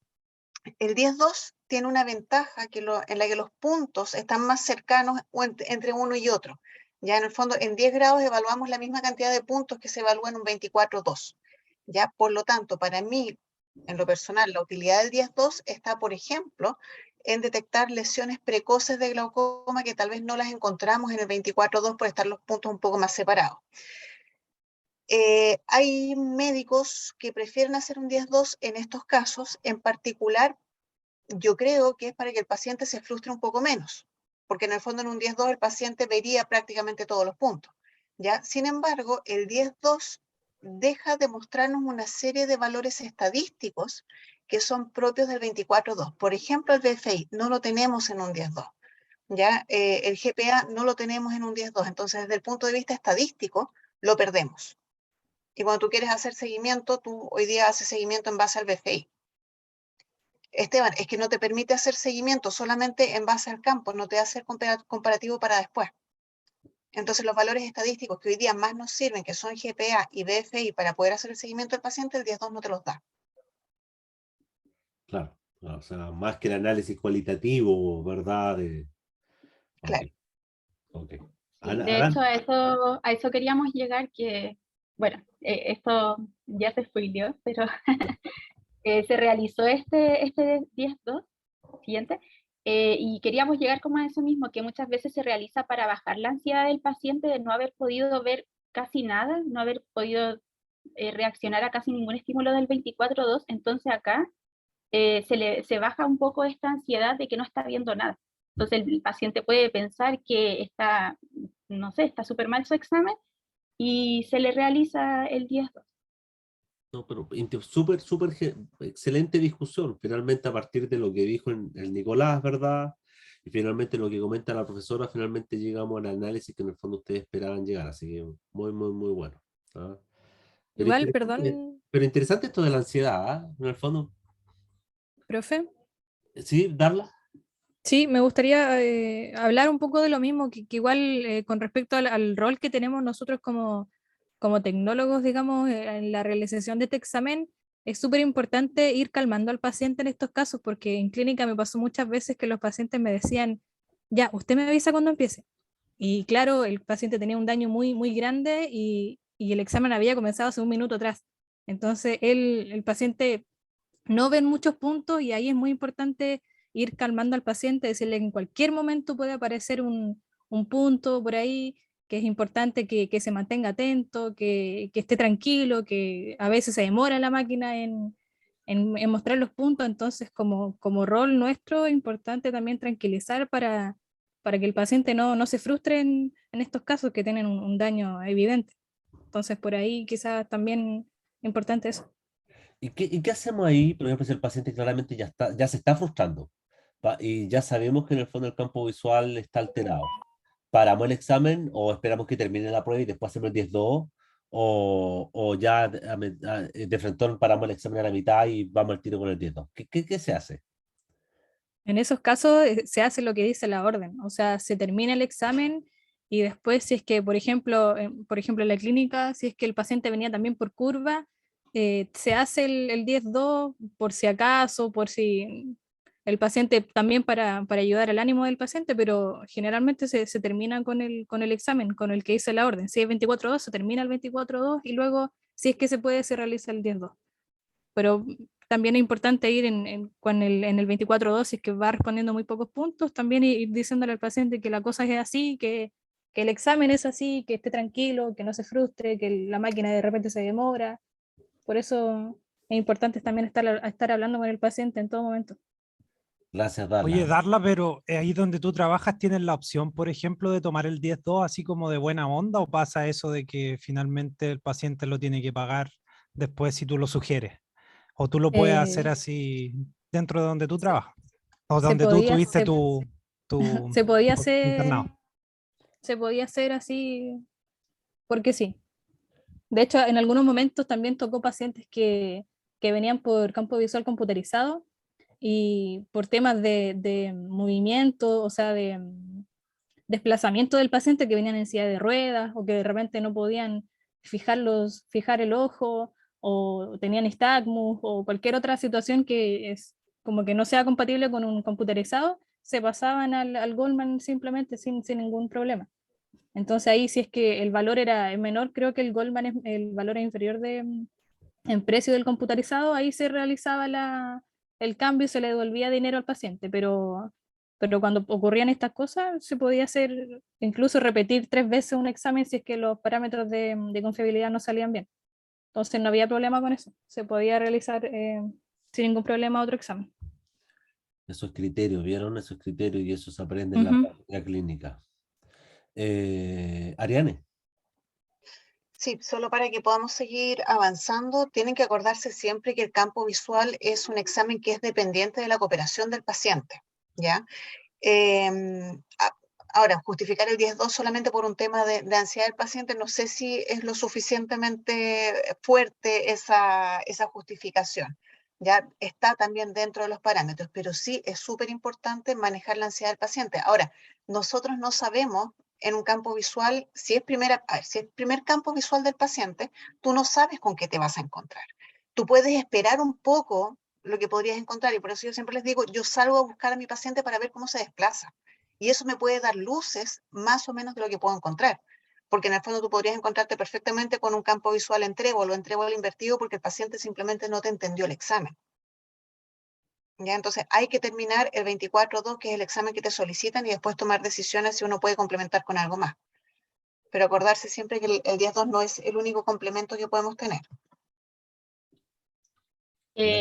El 10-2 tiene una ventaja en la que los puntos están más cercanos entre uno y otro. Ya en el fondo, en 10 grados evaluamos la misma cantidad de puntos que se evalúa en un 24-2. Ya, por lo tanto, para mí, en lo personal, la utilidad del 10-2 está, por ejemplo, en detectar lesiones precoces de glaucoma que tal vez no las encontramos en el 24-2 por estar los puntos un poco más separados. Hay médicos que prefieren hacer un 10-2 en estos casos, en particular, yo creo que es para que el paciente se frustre un poco menos, porque en el fondo en un 10-2 el paciente vería prácticamente todos los puntos, ¿ya? Sin embargo, el 10-2 deja de mostrarnos una serie de valores estadísticos que son propios del 24-2. Por ejemplo, el BFI no lo tenemos en un 10-2, ¿ya? El GPA no lo tenemos en un 10-2, entonces desde el punto de vista estadístico lo perdemos. Y cuando tú quieres hacer seguimiento, tú hoy día haces seguimiento en base al BFI. Esteban, es que no te permite hacer seguimiento solamente en base al campo, no te hace comparativo para después. Entonces los valores estadísticos que hoy día más nos sirven, que son GPA y BFI para poder hacer el seguimiento del paciente, el 10-2 no te los da. claro. O sea, más que el análisis cualitativo, ¿verdad? Ok, Claro. ok. Sí, de hecho, a eso queríamos llegar, que, bueno, esto ya se spoileó, pero se realizó este 10-2 siguiente, y queríamos llegar como a eso mismo, que muchas veces se realiza para bajar la ansiedad del paciente de no haber podido ver casi nada, no haber podido reaccionar a casi ningún estímulo del 24-2, entonces acá se baja un poco esta ansiedad de que no está viendo nada. Entonces el paciente puede pensar que está, no sé, está súper mal su examen y se le realiza el 10-2. No, pero súper, súper excelente discusión. Finalmente, a partir de lo que dijo el Nicolás, ¿verdad? Y finalmente lo que comenta la profesora, finalmente llegamos al análisis que en el fondo ustedes esperaban llegar. Así que muy, muy, muy bueno. ¿Ah? Pero Igual, interesante, perdón, pero interesante esto de la ansiedad, ¿ah? En el fondo. profe. ¿Sí, Darla? Sí, me gustaría hablar un poco de lo mismo, que igual con respecto al rol que tenemos nosotros como tecnólogos, digamos, en la realización de este examen, es súper importante ir calmando al paciente en estos casos, porque en clínica me pasó muchas veces que los pacientes me decían, ya, usted me avisa cuando empiece. Y claro, el paciente tenía un daño muy, muy grande y el examen había comenzado hace un minuto atrás. Entonces, el paciente no ven muchos puntos y ahí es muy importante ir calmando al paciente, decirle que en cualquier momento puede aparecer un punto por ahí, que es importante que se mantenga atento, que esté tranquilo, que a veces se demora la máquina en mostrar los puntos, entonces como rol nuestro es importante también tranquilizar para que el paciente no se frustre en estos casos que tienen un daño evidente. Entonces por ahí quizás también importante eso. ¿Y qué hacemos ahí? Por ejemplo, si el paciente claramente ya se está frustrando y ya sabemos que en el fondo el campo visual está alterado. ¿Paramos el examen o esperamos que termine la prueba y después hacemos el 10-2? ¿O ya de frente paramos el examen a la mitad y vamos al tiro con el 10-2? ¿Qué se hace? En esos casos se hace lo que dice la orden, o sea, se termina el examen y después si es que, por ejemplo, en la clínica, si es que el paciente venía también por curva, se hace el 10-2 por si acaso, por si el paciente también para ayudar al ánimo del paciente, pero generalmente se termina con el examen, con el que dice la orden. Si es 24-2, se termina el 24-2 y luego, si es que se puede, se realiza el 10-2. Pero también es importante ir en el 24-2, si es que va respondiendo muy pocos puntos, también ir diciéndole al paciente que la cosa es así, que el examen es así, que esté tranquilo, que no se frustre, que la máquina de repente se demora. Por eso es importante también estar hablando con el paciente en todo momento. Gracias, Oye, Darla. Darla, pero ahí donde tú trabajas tienes la opción, por ejemplo, de tomar el 10-2 así como de buena onda, o pasa eso de que finalmente el paciente lo tiene que pagar después si tú lo sugieres, o tú lo puedes hacer Eh, así dentro de donde tú trabajas, o se donde tú podía, tuviste se, tu se podía hacer, internado. se podía hacer así porque sí. De hecho, en algunos momentos también tocó pacientes que venían por campo visual computarizado y por temas de movimiento, o sea, de desplazamiento del paciente que venían en silla de ruedas o que de repente no podían fijar el ojo o tenían nistagmus o cualquier otra situación que es como que no sea compatible con un computarizado, se pasaban al Goldman simplemente sin ningún problema. Entonces ahí si es que el valor era menor, creo que el Goldman el valor es inferior en precio del computarizado, ahí se realizaba el cambio y se le devolvía dinero al paciente, pero cuando ocurrían estas cosas se podía hacer, incluso repetir 3 veces un examen si es que los parámetros de confiabilidad no salían bien. Entonces no había problema con eso, se podía realizar sin ningún problema otro examen. Esos criterios, ¿vieron? Esos criterios y eso se aprende en la Ujú. práctica clínica. Ariane. Sí, solo para que podamos seguir avanzando, tienen que acordarse siempre que el campo visual es un examen que es dependiente de la cooperación del paciente, ¿ya? Ahora, justificar el 10-2 solamente por un tema de ansiedad del paciente, no sé si es lo suficientemente fuerte esa justificación. Ya está también dentro de los parámetros, pero sí es súper importante manejar la ansiedad del paciente. Ahora, nosotros no sabemos en un campo visual, si es si es primer campo visual del paciente, tú no sabes con qué te vas a encontrar. Tú puedes esperar un poco lo que podrías encontrar, y por eso yo siempre les digo, yo salgo a buscar a mi paciente para ver cómo se desplaza, y eso me puede dar luces más o menos de lo que puedo encontrar, porque en el fondo tú podrías encontrarte perfectamente con un campo visual en trébol o en trébol invertido porque el paciente simplemente no te entendió el examen. ¿Ya? Entonces hay que terminar el 24-2, que es el examen que te solicitan, y después tomar decisiones si uno puede complementar con algo más. Pero acordarse siempre que el 10-2 no es el único complemento que podemos tener.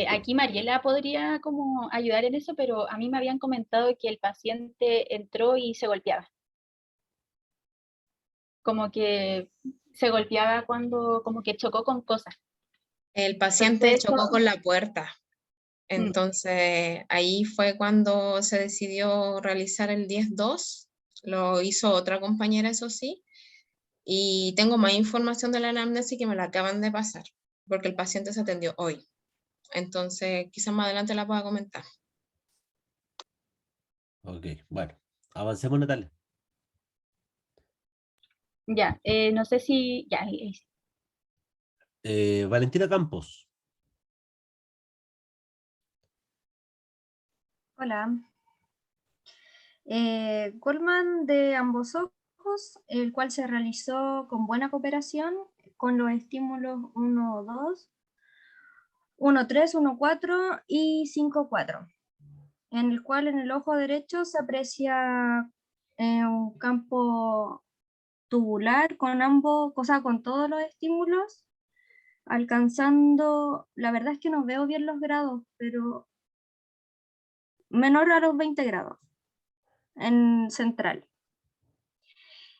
Aquí Mariela podría como ayudar en eso, pero a mí me habían comentado que el paciente entró y se golpeaba. Como que se golpeaba cuando, como que chocó con cosas. El paciente Entonces, chocó eso- con la puerta. Entonces, ahí fue cuando se decidió realizar el 10-2. Lo hizo otra compañera, eso sí. Y tengo más información de la anamnesis que me la acaban de pasar, porque el paciente se atendió hoy. Entonces, quizás más adelante la pueda comentar. Ok, bueno, avancemos, Natalia. Ya, no sé si... Ya, Valentina Campos. Hola. Goldman de ambos ojos, el cual se realizó con buena cooperación con los estímulos 1-2, 1-3, 1-4 y 5-4, en el cual en el ojo derecho se aprecia un campo tubular con ambos, o sea, con todos los estímulos, alcanzando, la verdad es que no veo bien los grados, pero menor a los 20 grados en central.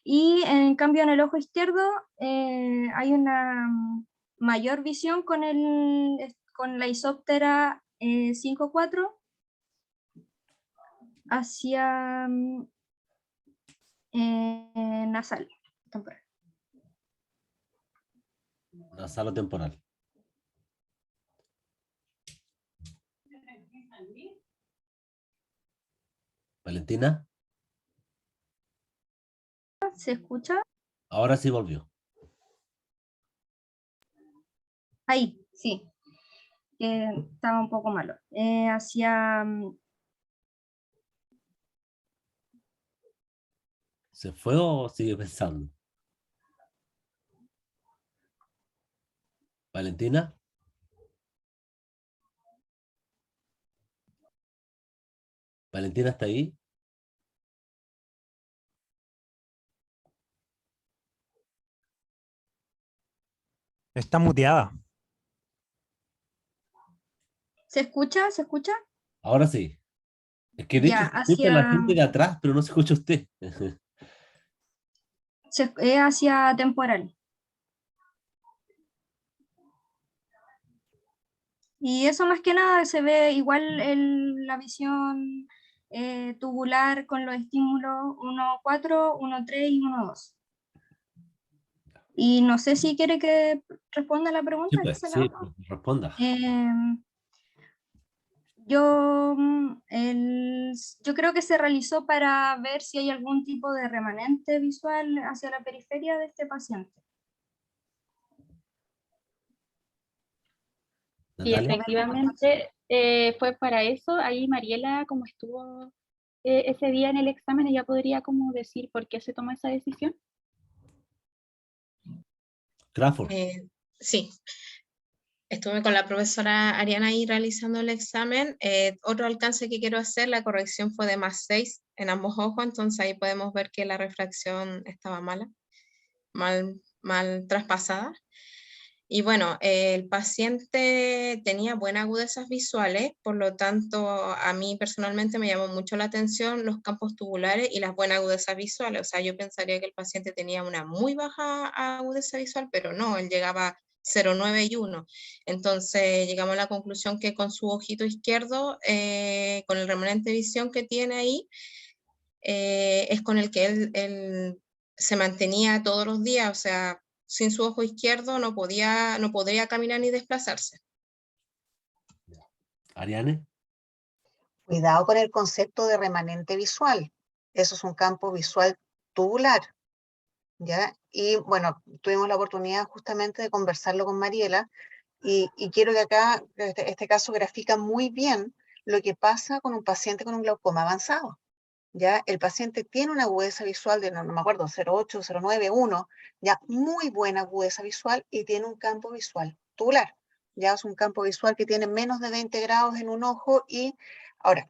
Y en cambio en el ojo izquierdo hay una mayor visión con la isóptera 5-4 hacia nasal, temporal. Nasal o temporal. Valentina, ¿Se escucha? ahora sí volvió. Ahí, sí. Estaba un poco malo. Hacia... ¿Se fue o sigue pensando? Valentina. Valentina, ¿está ahí? Está muteada. ¿Se escucha? ¿Se escucha? Ahora sí. Es que de hecho Ya, se escucha la hacia... gente de atrás, pero no se escucha usted. hacia temporal. Y eso más que nada se ve igual en la visión tubular con los estímulos 1-4, 1-3 y 1-2. Y no sé si quiere que responda la pregunta. Sí, que pues, se la sí, hago. responda. Yo creo que se realizó para ver si hay algún tipo de remanente visual hacia la periferia de este paciente. Y Natalia. efectivamente fue para eso. Ahí Mariela, como estuvo ese día en el examen, ella podría como decir por qué se tomó esa decisión. Crawford. Sí, estuve con la profesora Ariana ahí realizando el examen. Otro alcance que quiero hacer, la corrección fue de +6 en ambos ojos, entonces ahí podemos ver que la refracción estaba mal traspasada. Y bueno, el paciente tenía buenas agudezas visuales, por lo tanto, a mí personalmente me llamó mucho la atención los campos tubulares y las buenas agudezas visuales. O sea, yo pensaría que el paciente tenía una muy baja agudeza visual, pero no, él llegaba 0,9 y 1. Entonces, llegamos a la conclusión que con su ojito izquierdo, con el remanente de visión que tiene ahí, es con el que él se mantenía todos los días, o sea, sin su ojo izquierdo no podría caminar ni desplazarse. Ariane. Cuidado con el concepto de remanente visual. Eso es un campo visual tubular, ¿ya? Y bueno, tuvimos la oportunidad justamente de conversarlo con Mariela, Y quiero que acá, este caso grafica muy bien lo que pasa con un paciente con un glaucoma avanzado. Ya el paciente tiene una agudeza visual de, no me acuerdo, 0,8, 0,9, 1, ya muy buena agudeza visual y tiene un campo visual tubular. Ya es un campo visual que tiene menos de 20 grados en un ojo y ahora,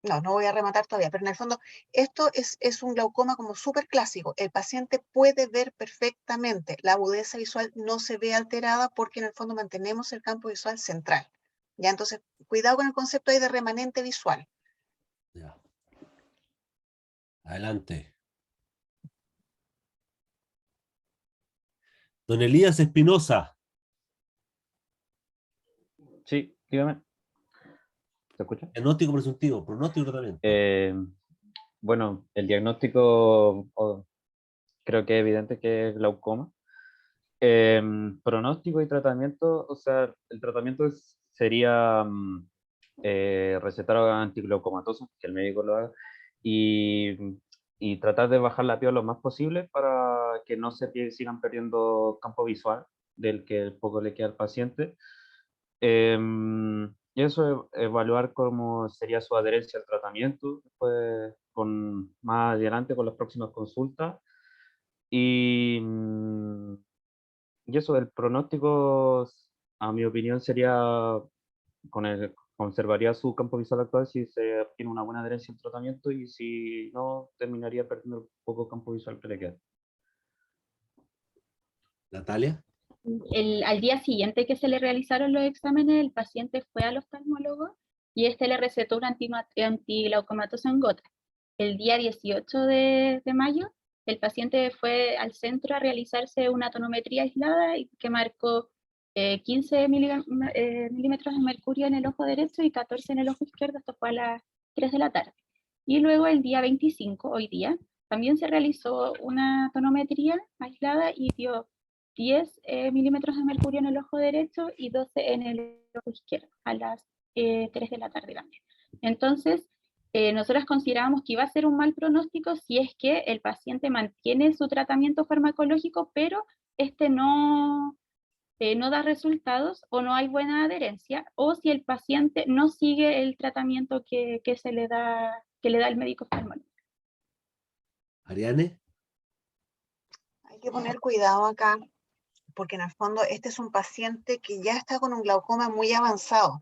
no voy a rematar todavía, pero en el fondo esto es un glaucoma como súper clásico. El paciente puede ver perfectamente, la agudeza visual no se ve alterada porque en el fondo mantenemos el campo visual central. Ya, entonces, cuidado con el concepto ahí de remanente visual. Ya. Adelante. Don Elías Espinosa. Sí, dígame. ¿Se escucha? Diagnóstico presuntivo, pronóstico y tratamiento. Bueno, el diagnóstico creo que es evidente que es glaucoma. Pronóstico y tratamiento, o sea, el tratamiento sería recetar antiglaucomatosos, que el médico lo haga, y tratar de bajar la PIO lo más posible para que no se sigan perdiendo campo visual del que poco le queda al paciente. Y eso, evaluar cómo sería su adherencia al tratamiento, después más adelante con las próximas consultas. Y eso, el pronóstico, a mi opinión, sería conservaría su campo visual actual si se tiene una buena adherencia al tratamiento, y si no, terminaría perdiendo el poco campo visual que le queda. Natalia. Al día siguiente que se le realizaron los exámenes, el paciente fue al oftalmólogo y este le recetó un antiglaucomatoso en gota. El día 18 de mayo, el paciente fue al centro a realizarse una tonometría aislada que marcó 15 milímetros de mercurio en el ojo derecho y 14 en el ojo izquierdo. Esto fue a las 3 de la tarde. Y luego el día 25, hoy día, también se realizó una tonometría aislada y dio 10 milímetros de mercurio en el ojo derecho y 12 en el ojo izquierdo, a las 3 de la tarde también. Entonces, nosotros considerábamos que iba a ser un mal pronóstico si es que el paciente mantiene su tratamiento farmacológico, pero no da resultados o no hay buena adherencia, o si el paciente no sigue el tratamiento que le da el médico oftalmólogo. Ariane. Hay que poner cuidado acá, porque en el fondo este es un paciente que ya está con un glaucoma muy avanzado.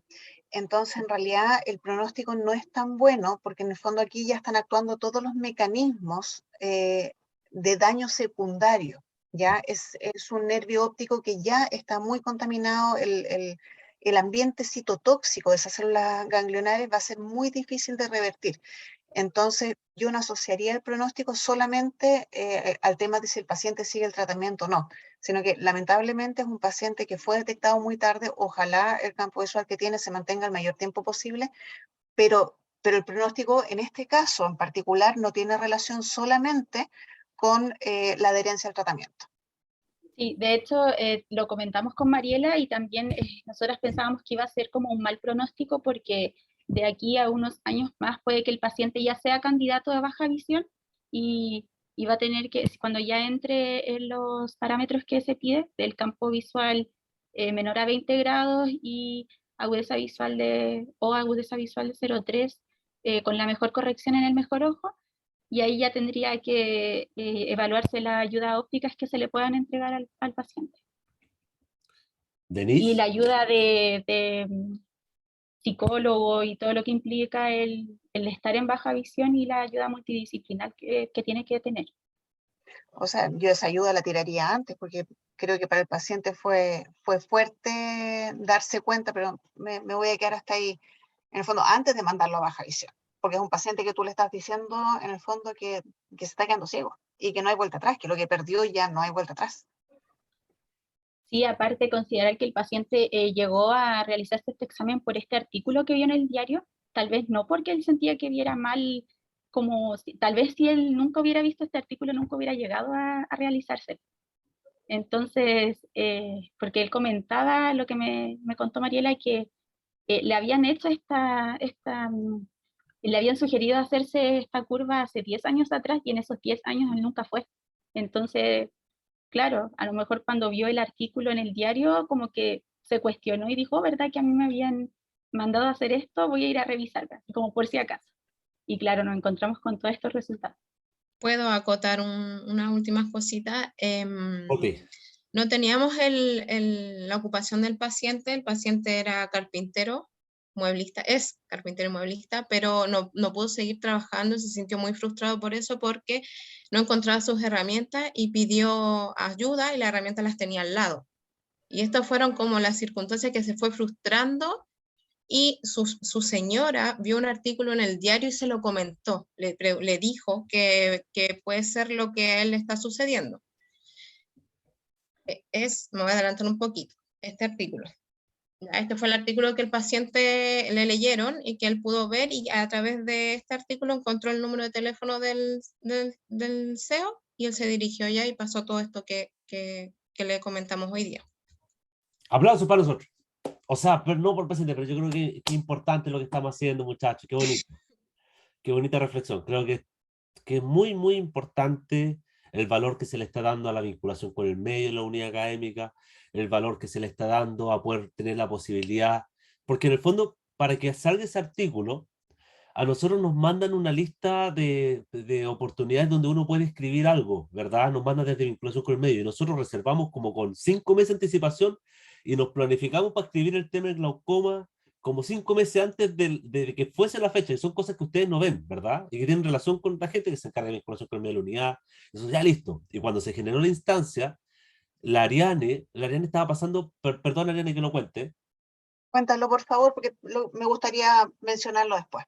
Entonces, en realidad, el pronóstico no es tan bueno, porque en el fondo aquí ya están actuando todos los mecanismos de daño secundario. Ya es un nervio óptico que ya está muy contaminado, el ambiente citotóxico de esas células ganglionares va a ser muy difícil de revertir. Entonces, yo no asociaría el pronóstico solamente al tema de si el paciente sigue el tratamiento o no, sino que lamentablemente es un paciente que fue detectado muy tarde. Ojalá el campo visual que tiene se mantenga el mayor tiempo posible, pero el pronóstico en este caso en particular no tiene relación solamente con la adherencia al tratamiento. Sí, de hecho lo comentamos con Mariela y también nosotras pensábamos que iba a ser como un mal pronóstico porque de aquí a unos años más puede que el paciente ya sea candidato a baja visión y va a tener que, cuando ya entre en los parámetros que se pide, del campo visual menor a 20 grados y agudeza visual de 0,3 con la mejor corrección en el mejor ojo, y ahí ya tendría que evaluarse las ayudas ópticas que se le puedan entregar al paciente. Denise. Y la ayuda de psicólogo y todo lo que implica el estar en baja visión y la ayuda multidisciplinar que tiene que tener. O sea, yo esa ayuda la tiraría antes, porque creo que para el paciente fue fuerte darse cuenta, pero me voy a quedar hasta ahí, en el fondo, antes de mandarlo a baja visión, porque es un paciente que tú le estás diciendo, en el fondo, que se está quedando ciego y que no hay vuelta atrás, que lo que perdió ya no hay vuelta atrás. Sí, aparte considerar que el paciente llegó a realizarse este examen por este artículo que vio en el diario, tal vez no porque él sentía que viera mal, tal vez si él nunca hubiera visto este artículo, nunca hubiera llegado a realizarse. Entonces, porque él comentaba lo que me contó Mariela, que le habían hecho le habían sugerido hacerse esta curva hace 10 años atrás y en esos 10 años él nunca fue. Entonces, claro, a lo mejor cuando vio el artículo en el diario, como que se cuestionó y dijo, ¿verdad que a mí me habían mandado a hacer esto? Voy a ir a revisar, así como por si acaso. Y claro, nos encontramos con todos estos resultados. ¿Puedo acotar unas últimas cositas? Ok. No teníamos la ocupación del paciente. El paciente era carpintero, mueblista, es carpintero y mueblista, pero no pudo seguir trabajando, se sintió muy frustrado por eso, porque no encontraba sus herramientas y pidió ayuda y las herramientas las tenía al lado. Y estas fueron como las circunstancias que se fue frustrando, y su señora vio un artículo en el diario y se lo comentó, le dijo que puede ser lo que a él le está sucediendo. Me voy a adelantar un poquito, este artículo. Este fue el artículo que el paciente le leyeron y que él pudo ver, y a través de este artículo encontró el número de teléfono del CEO y él se dirigió allá y pasó todo esto que le comentamos hoy día. Aplausos para nosotros. O sea, pero no por el paciente, pero yo creo que es importante lo que estamos haciendo, muchachos. Qué bonito. Qué bonita reflexión. Creo que es muy, muy importante el valor que se le está dando a la vinculación con el medio, la unidad académica, el valor que se le está dando a poder tener la posibilidad, porque en el fondo, para que salga ese artículo, a nosotros nos mandan una lista de oportunidades donde uno puede escribir algo, ¿verdad? Nos mandan desde vinculación con el medio, y nosotros reservamos como con 5 meses de anticipación, y nos planificamos para escribir el tema del glaucoma como 5 meses antes de que fuese la fecha, y son cosas que ustedes no ven, ¿verdad? Y que tienen relación con la gente que se encarga de vinculación con el medio de la unidad, eso ya listo. Y cuando se generó la instancia, la Ariane estaba pasando, perdón Ariane que lo cuente. Cuéntalo, por favor, porque me gustaría mencionarlo después.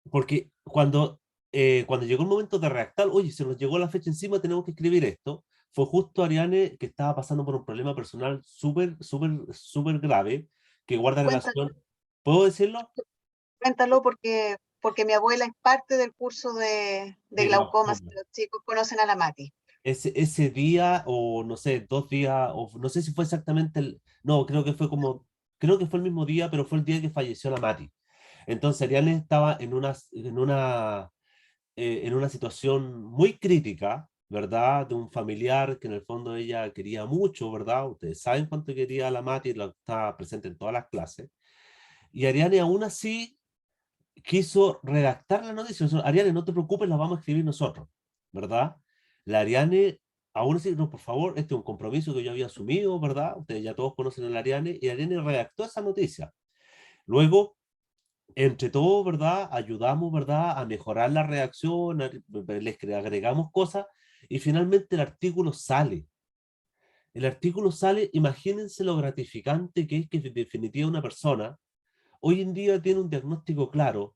Porque cuando llegó el momento de redactar, oye, se nos llegó la fecha encima, tenemos que escribir esto, fue justo Ariane que estaba pasando por un problema personal súper, súper, súper grave, que guarda relación. ¿Puedo decirlo? Cuéntalo porque mi abuela es parte del curso de glaucoma, si los chicos conocen a la Mati. Ese día, o no sé, 2 días, o no sé si fue exactamente no, creo que fue el mismo día, pero fue el día que falleció la Mati. Entonces Ariane estaba en una situación muy crítica, ¿verdad? De un familiar que en el fondo ella quería mucho, ¿verdad? Ustedes saben cuánto quería a la Mati, estaba presente en todas las clases. Y Ariane aún así quiso redactar la noticia. Ariane, no te preocupes, la vamos a escribir nosotros, ¿verdad? La Ariane, aún así, no, por favor, este es un compromiso que yo había asumido, ¿verdad? Ustedes ya todos conocen a la Ariane, y Ariane redactó esa noticia. Luego, entre todos, ¿verdad? Ayudamos, ¿verdad? A mejorar la redacción, les agregamos cosas, y finalmente el artículo sale. El artículo sale, imagínense lo gratificante que es que en definitiva una persona hoy en día tiene un diagnóstico claro,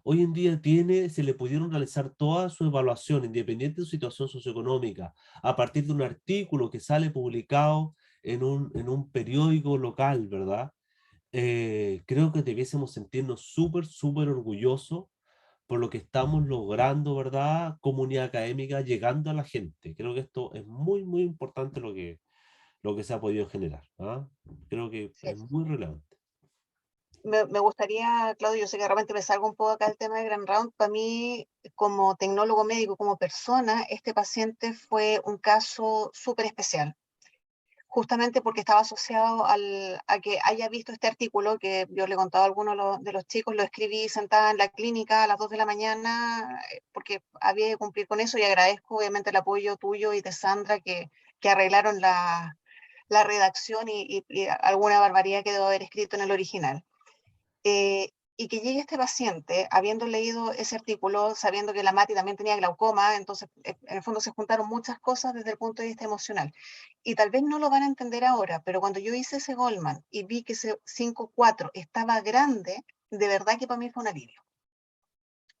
hoy en día se le pudieron realizar toda su evaluación, independiente de su situación socioeconómica, a partir de un artículo que sale publicado en un periódico local, ¿verdad? Creo que debiésemos sentirnos súper, súper orgullosos por lo que estamos logrando, ¿verdad? Comunidad académica, llegando a la gente. Creo que esto es muy, muy importante lo que se ha podido generar, ¿ah? Creo que es muy relevante. Me gustaría, Claudio, yo sé que realmente me salgo un poco acá del tema de Grand Round. Para mí, como tecnólogo médico, como persona, este paciente fue un caso súper especial, justamente porque estaba asociado a que haya visto este artículo que yo le contaba a algunos de los chicos, lo escribí sentada en la clínica a las 2 de la mañana, porque había que cumplir con eso, y agradezco obviamente el apoyo tuyo y de Sandra que arreglaron la redacción y alguna barbaridad que debo haber escrito en el original. Y que llegue este paciente, habiendo leído ese artículo, sabiendo que la Mati también tenía glaucoma, entonces en el fondo se juntaron muchas cosas desde el punto de vista emocional. Y tal vez no lo van a entender ahora, pero cuando yo hice ese Goldman y vi que ese 5.4 estaba grande, de verdad que para mí fue un alivio.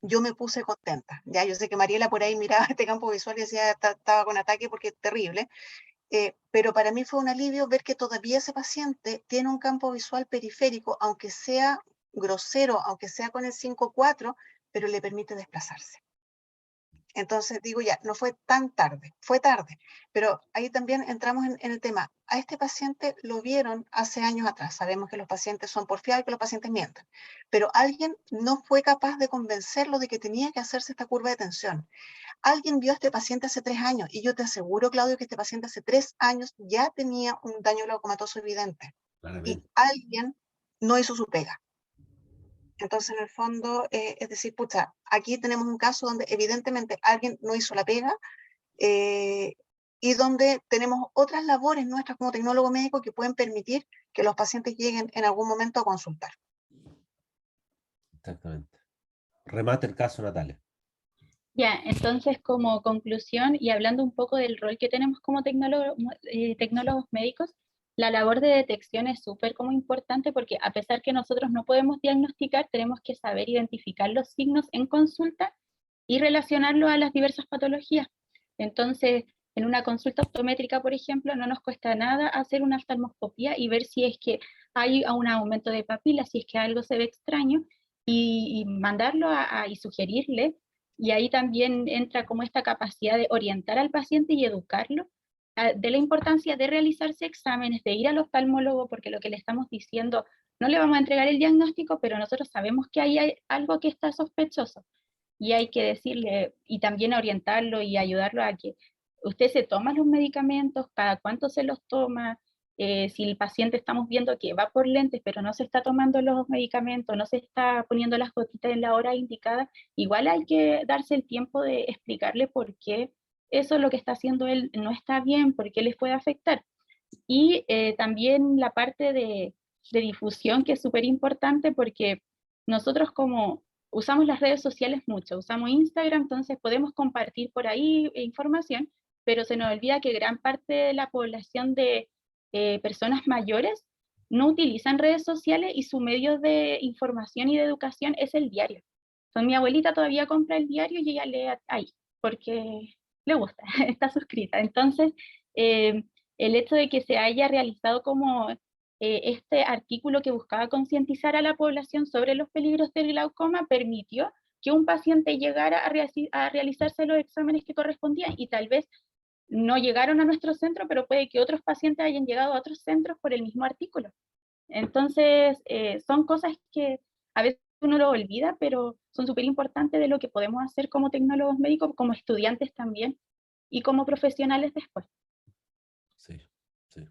Yo me puse contenta. Ya, yo sé que Mariela por ahí miraba este campo visual y decía, estaba con ataque porque es terrible. Pero para mí fue un alivio ver que todavía ese paciente tiene un campo visual periférico, aunque sea grosero, aunque sea con el 5.4, pero le permite desplazarse. Entonces digo, ya, no fue tan tarde, fue tarde, pero ahí también entramos en el tema. A este paciente lo vieron hace años atrás, sabemos que los pacientes son porfiados y que los pacientes mienten, pero alguien no fue capaz de convencerlo de que tenía que hacerse esta curva de tensión. Alguien vio a este paciente hace 3 años, y yo te aseguro, Claudio, que este paciente hace 3 años ya tenía un daño glaucomatoso evidente. Claramente. alguien no hizo su pega. Entonces, en el fondo, es decir, pucha, aquí tenemos un caso donde evidentemente alguien no hizo la pega, y donde tenemos otras labores nuestras como tecnólogo médico que pueden permitir que los pacientes lleguen en algún momento a consultar. Exactamente. Remate el caso, Natalia. Ya, entonces como conclusión y hablando un poco del rol que tenemos como tecnólogos médicos, la labor de detección es súper como importante porque a pesar que nosotros no podemos diagnosticar, tenemos que saber identificar los signos en consulta y relacionarlo a las diversas patologías. Entonces, en una consulta optométrica, por ejemplo, no nos cuesta nada hacer una oftalmoscopía y ver si es que hay un aumento de papilas, si es que algo se ve extraño, y mandarlo y sugerirle. Y ahí también entra como esta capacidad de orientar al paciente y educarlo de la importancia de realizarse exámenes, de ir al oftalmólogo, porque lo que le estamos diciendo, no le vamos a entregar el diagnóstico, pero nosotros sabemos que ahí hay algo que está sospechoso. Y hay que decirle, y también orientarlo y ayudarlo a que usted se toma los medicamentos, cada cuánto se los toma, si el paciente estamos viendo que va por lentes, pero no se está tomando los medicamentos, no se está poniendo las gotitas en la hora indicada, igual hay que darse el tiempo de explicarle por qué eso lo que está haciendo él no está bien, por qué les puede afectar. Y también la parte de difusión, que es súper importante porque nosotros como usamos las redes sociales mucho, usamos Instagram, entonces podemos compartir por ahí información, pero se nos olvida que gran parte de la población de personas mayores no utilizan redes sociales y su medio de información y de educación es el diario. Entonces, mi abuelita todavía compra el diario y ella lee ahí, porque le gusta, está suscrita. Entonces, el hecho de que se haya realizado como este artículo que buscaba concientizar a la población sobre los peligros del glaucoma permitió que un paciente llegara a realizarse los exámenes que correspondían y tal vez no llegaron a nuestro centro, pero puede que otros pacientes hayan llegado a otros centros por el mismo artículo. Entonces, son cosas que a veces uno lo olvida, pero son súper importantes de lo que podemos hacer como tecnólogos médicos, como estudiantes también, y como profesionales después. Sí, sí.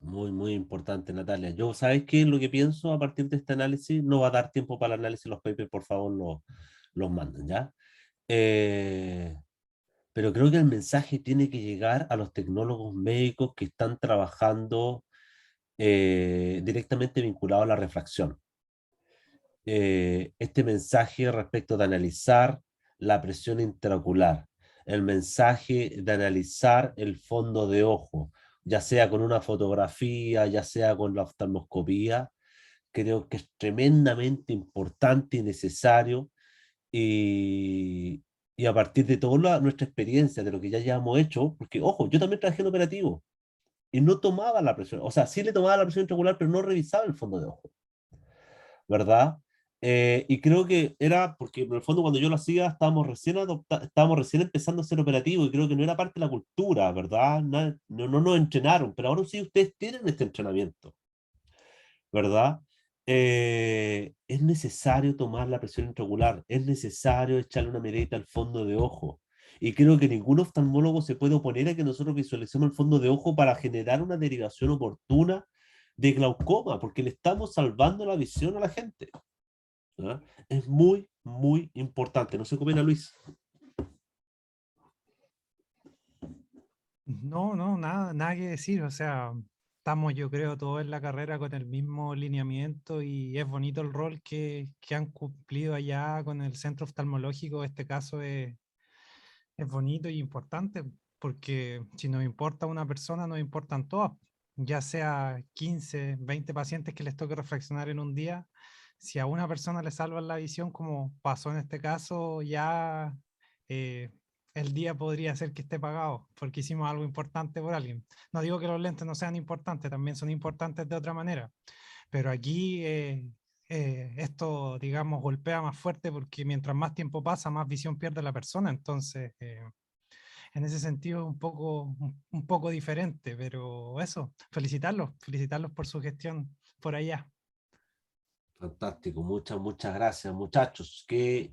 Muy, muy importante, Natalia. Yo, ¿sabes qué es lo que pienso a partir de este análisis? No va a dar tiempo para el análisis, los papers, por favor, los manden, ¿ya? Pero creo que el mensaje tiene que llegar a los tecnólogos médicos que están trabajando directamente vinculados a la refracción. Este mensaje respecto de analizar la presión intraocular, el mensaje de analizar el fondo de ojo, ya sea con una fotografía, ya sea con la oftalmoscopía, creo que es tremendamente importante y necesario, y a partir de toda nuestra experiencia, de lo que ya hayamos hecho, porque ojo, yo también trabajé en operativo y no tomaba la presión, o sea, sí le tomaba la presión intraocular, pero no revisaba el fondo de ojo, ¿verdad? Y creo que era porque en el fondo cuando yo lo hacía estábamos recién empezando a ser operativos y creo que no era parte de la cultura, ¿verdad? No nos entrenaron, pero ahora sí ustedes tienen este entrenamiento, ¿verdad? Es necesario tomar la presión intraocular, es necesario echarle una miradita al fondo de ojo. Y creo que ningún oftalmólogo se puede oponer a que nosotros visualicemos el fondo de ojo para generar una derivación oportuna de glaucoma, porque le estamos salvando la visión a la gente. ¿Ah? Es muy, muy importante. No sé cómo era Luis. No, no, nada que decir. O sea, estamos, yo creo, todos en la carrera con el mismo lineamiento y es bonito el rol que han cumplido allá con el centro oftalmológico. Este caso es bonito y importante porque si nos importa una persona, nos importan todas, ya sea 15, 20 pacientes que les toque reflexionar en un día. Si a una persona le salvan la visión, como pasó en este caso, ya el día podría ser que esté pagado porque hicimos algo importante por alguien. No digo que los lentes no sean importantes, también son importantes de otra manera, pero aquí esto, digamos, golpea más fuerte porque mientras más tiempo pasa, más visión pierde la persona. Entonces, en ese sentido es un poco diferente, pero eso, felicitarlos por su gestión por allá. Fantástico, muchas gracias, muchachos. Qué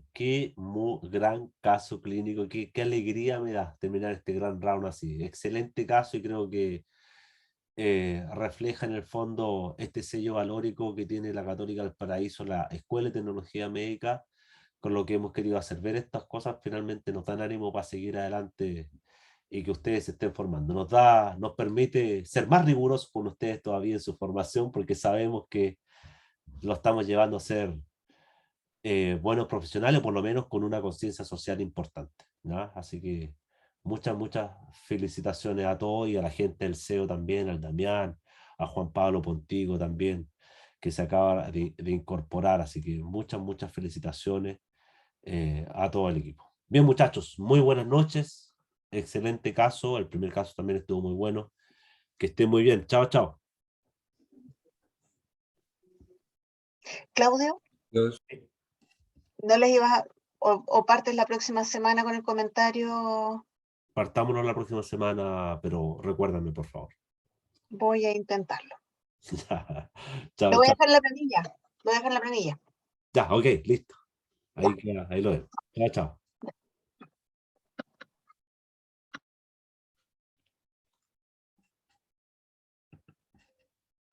gran caso clínico, qué alegría me da terminar este gran round así. Excelente caso y creo que refleja en el fondo este sello valórico que tiene la Católica del Paraíso, la Escuela de Tecnología Médica, con lo que hemos querido hacer. Ver estas cosas finalmente nos dan ánimo para seguir adelante y que ustedes se estén formando. Nos permite ser más rigurosos con ustedes todavía en su formación, porque sabemos que lo estamos llevando a ser buenos profesionales, por lo menos con una conciencia social importante, ¿no? Así que muchas felicitaciones a todos y a la gente del SEO también, al Damián, a Juan Pablo Pontigo también, que se acaba de incorporar. Así que muchas felicitaciones a todo el equipo. Bien, muchachos, muy buenas noches. Excelente caso. El primer caso también estuvo muy bueno. Que estén muy bien. Chao, chao. Claudio, ¿no les ibas a, o partes la próxima semana con el comentario? Partámonos la próxima semana, pero recuérdame, por favor. Voy a intentarlo. Chao, Lo voy a chao. dejar en la planilla. Lo voy a dejar en la planilla. Ya, ok, listo. Ahí lo veo. Chao, chao.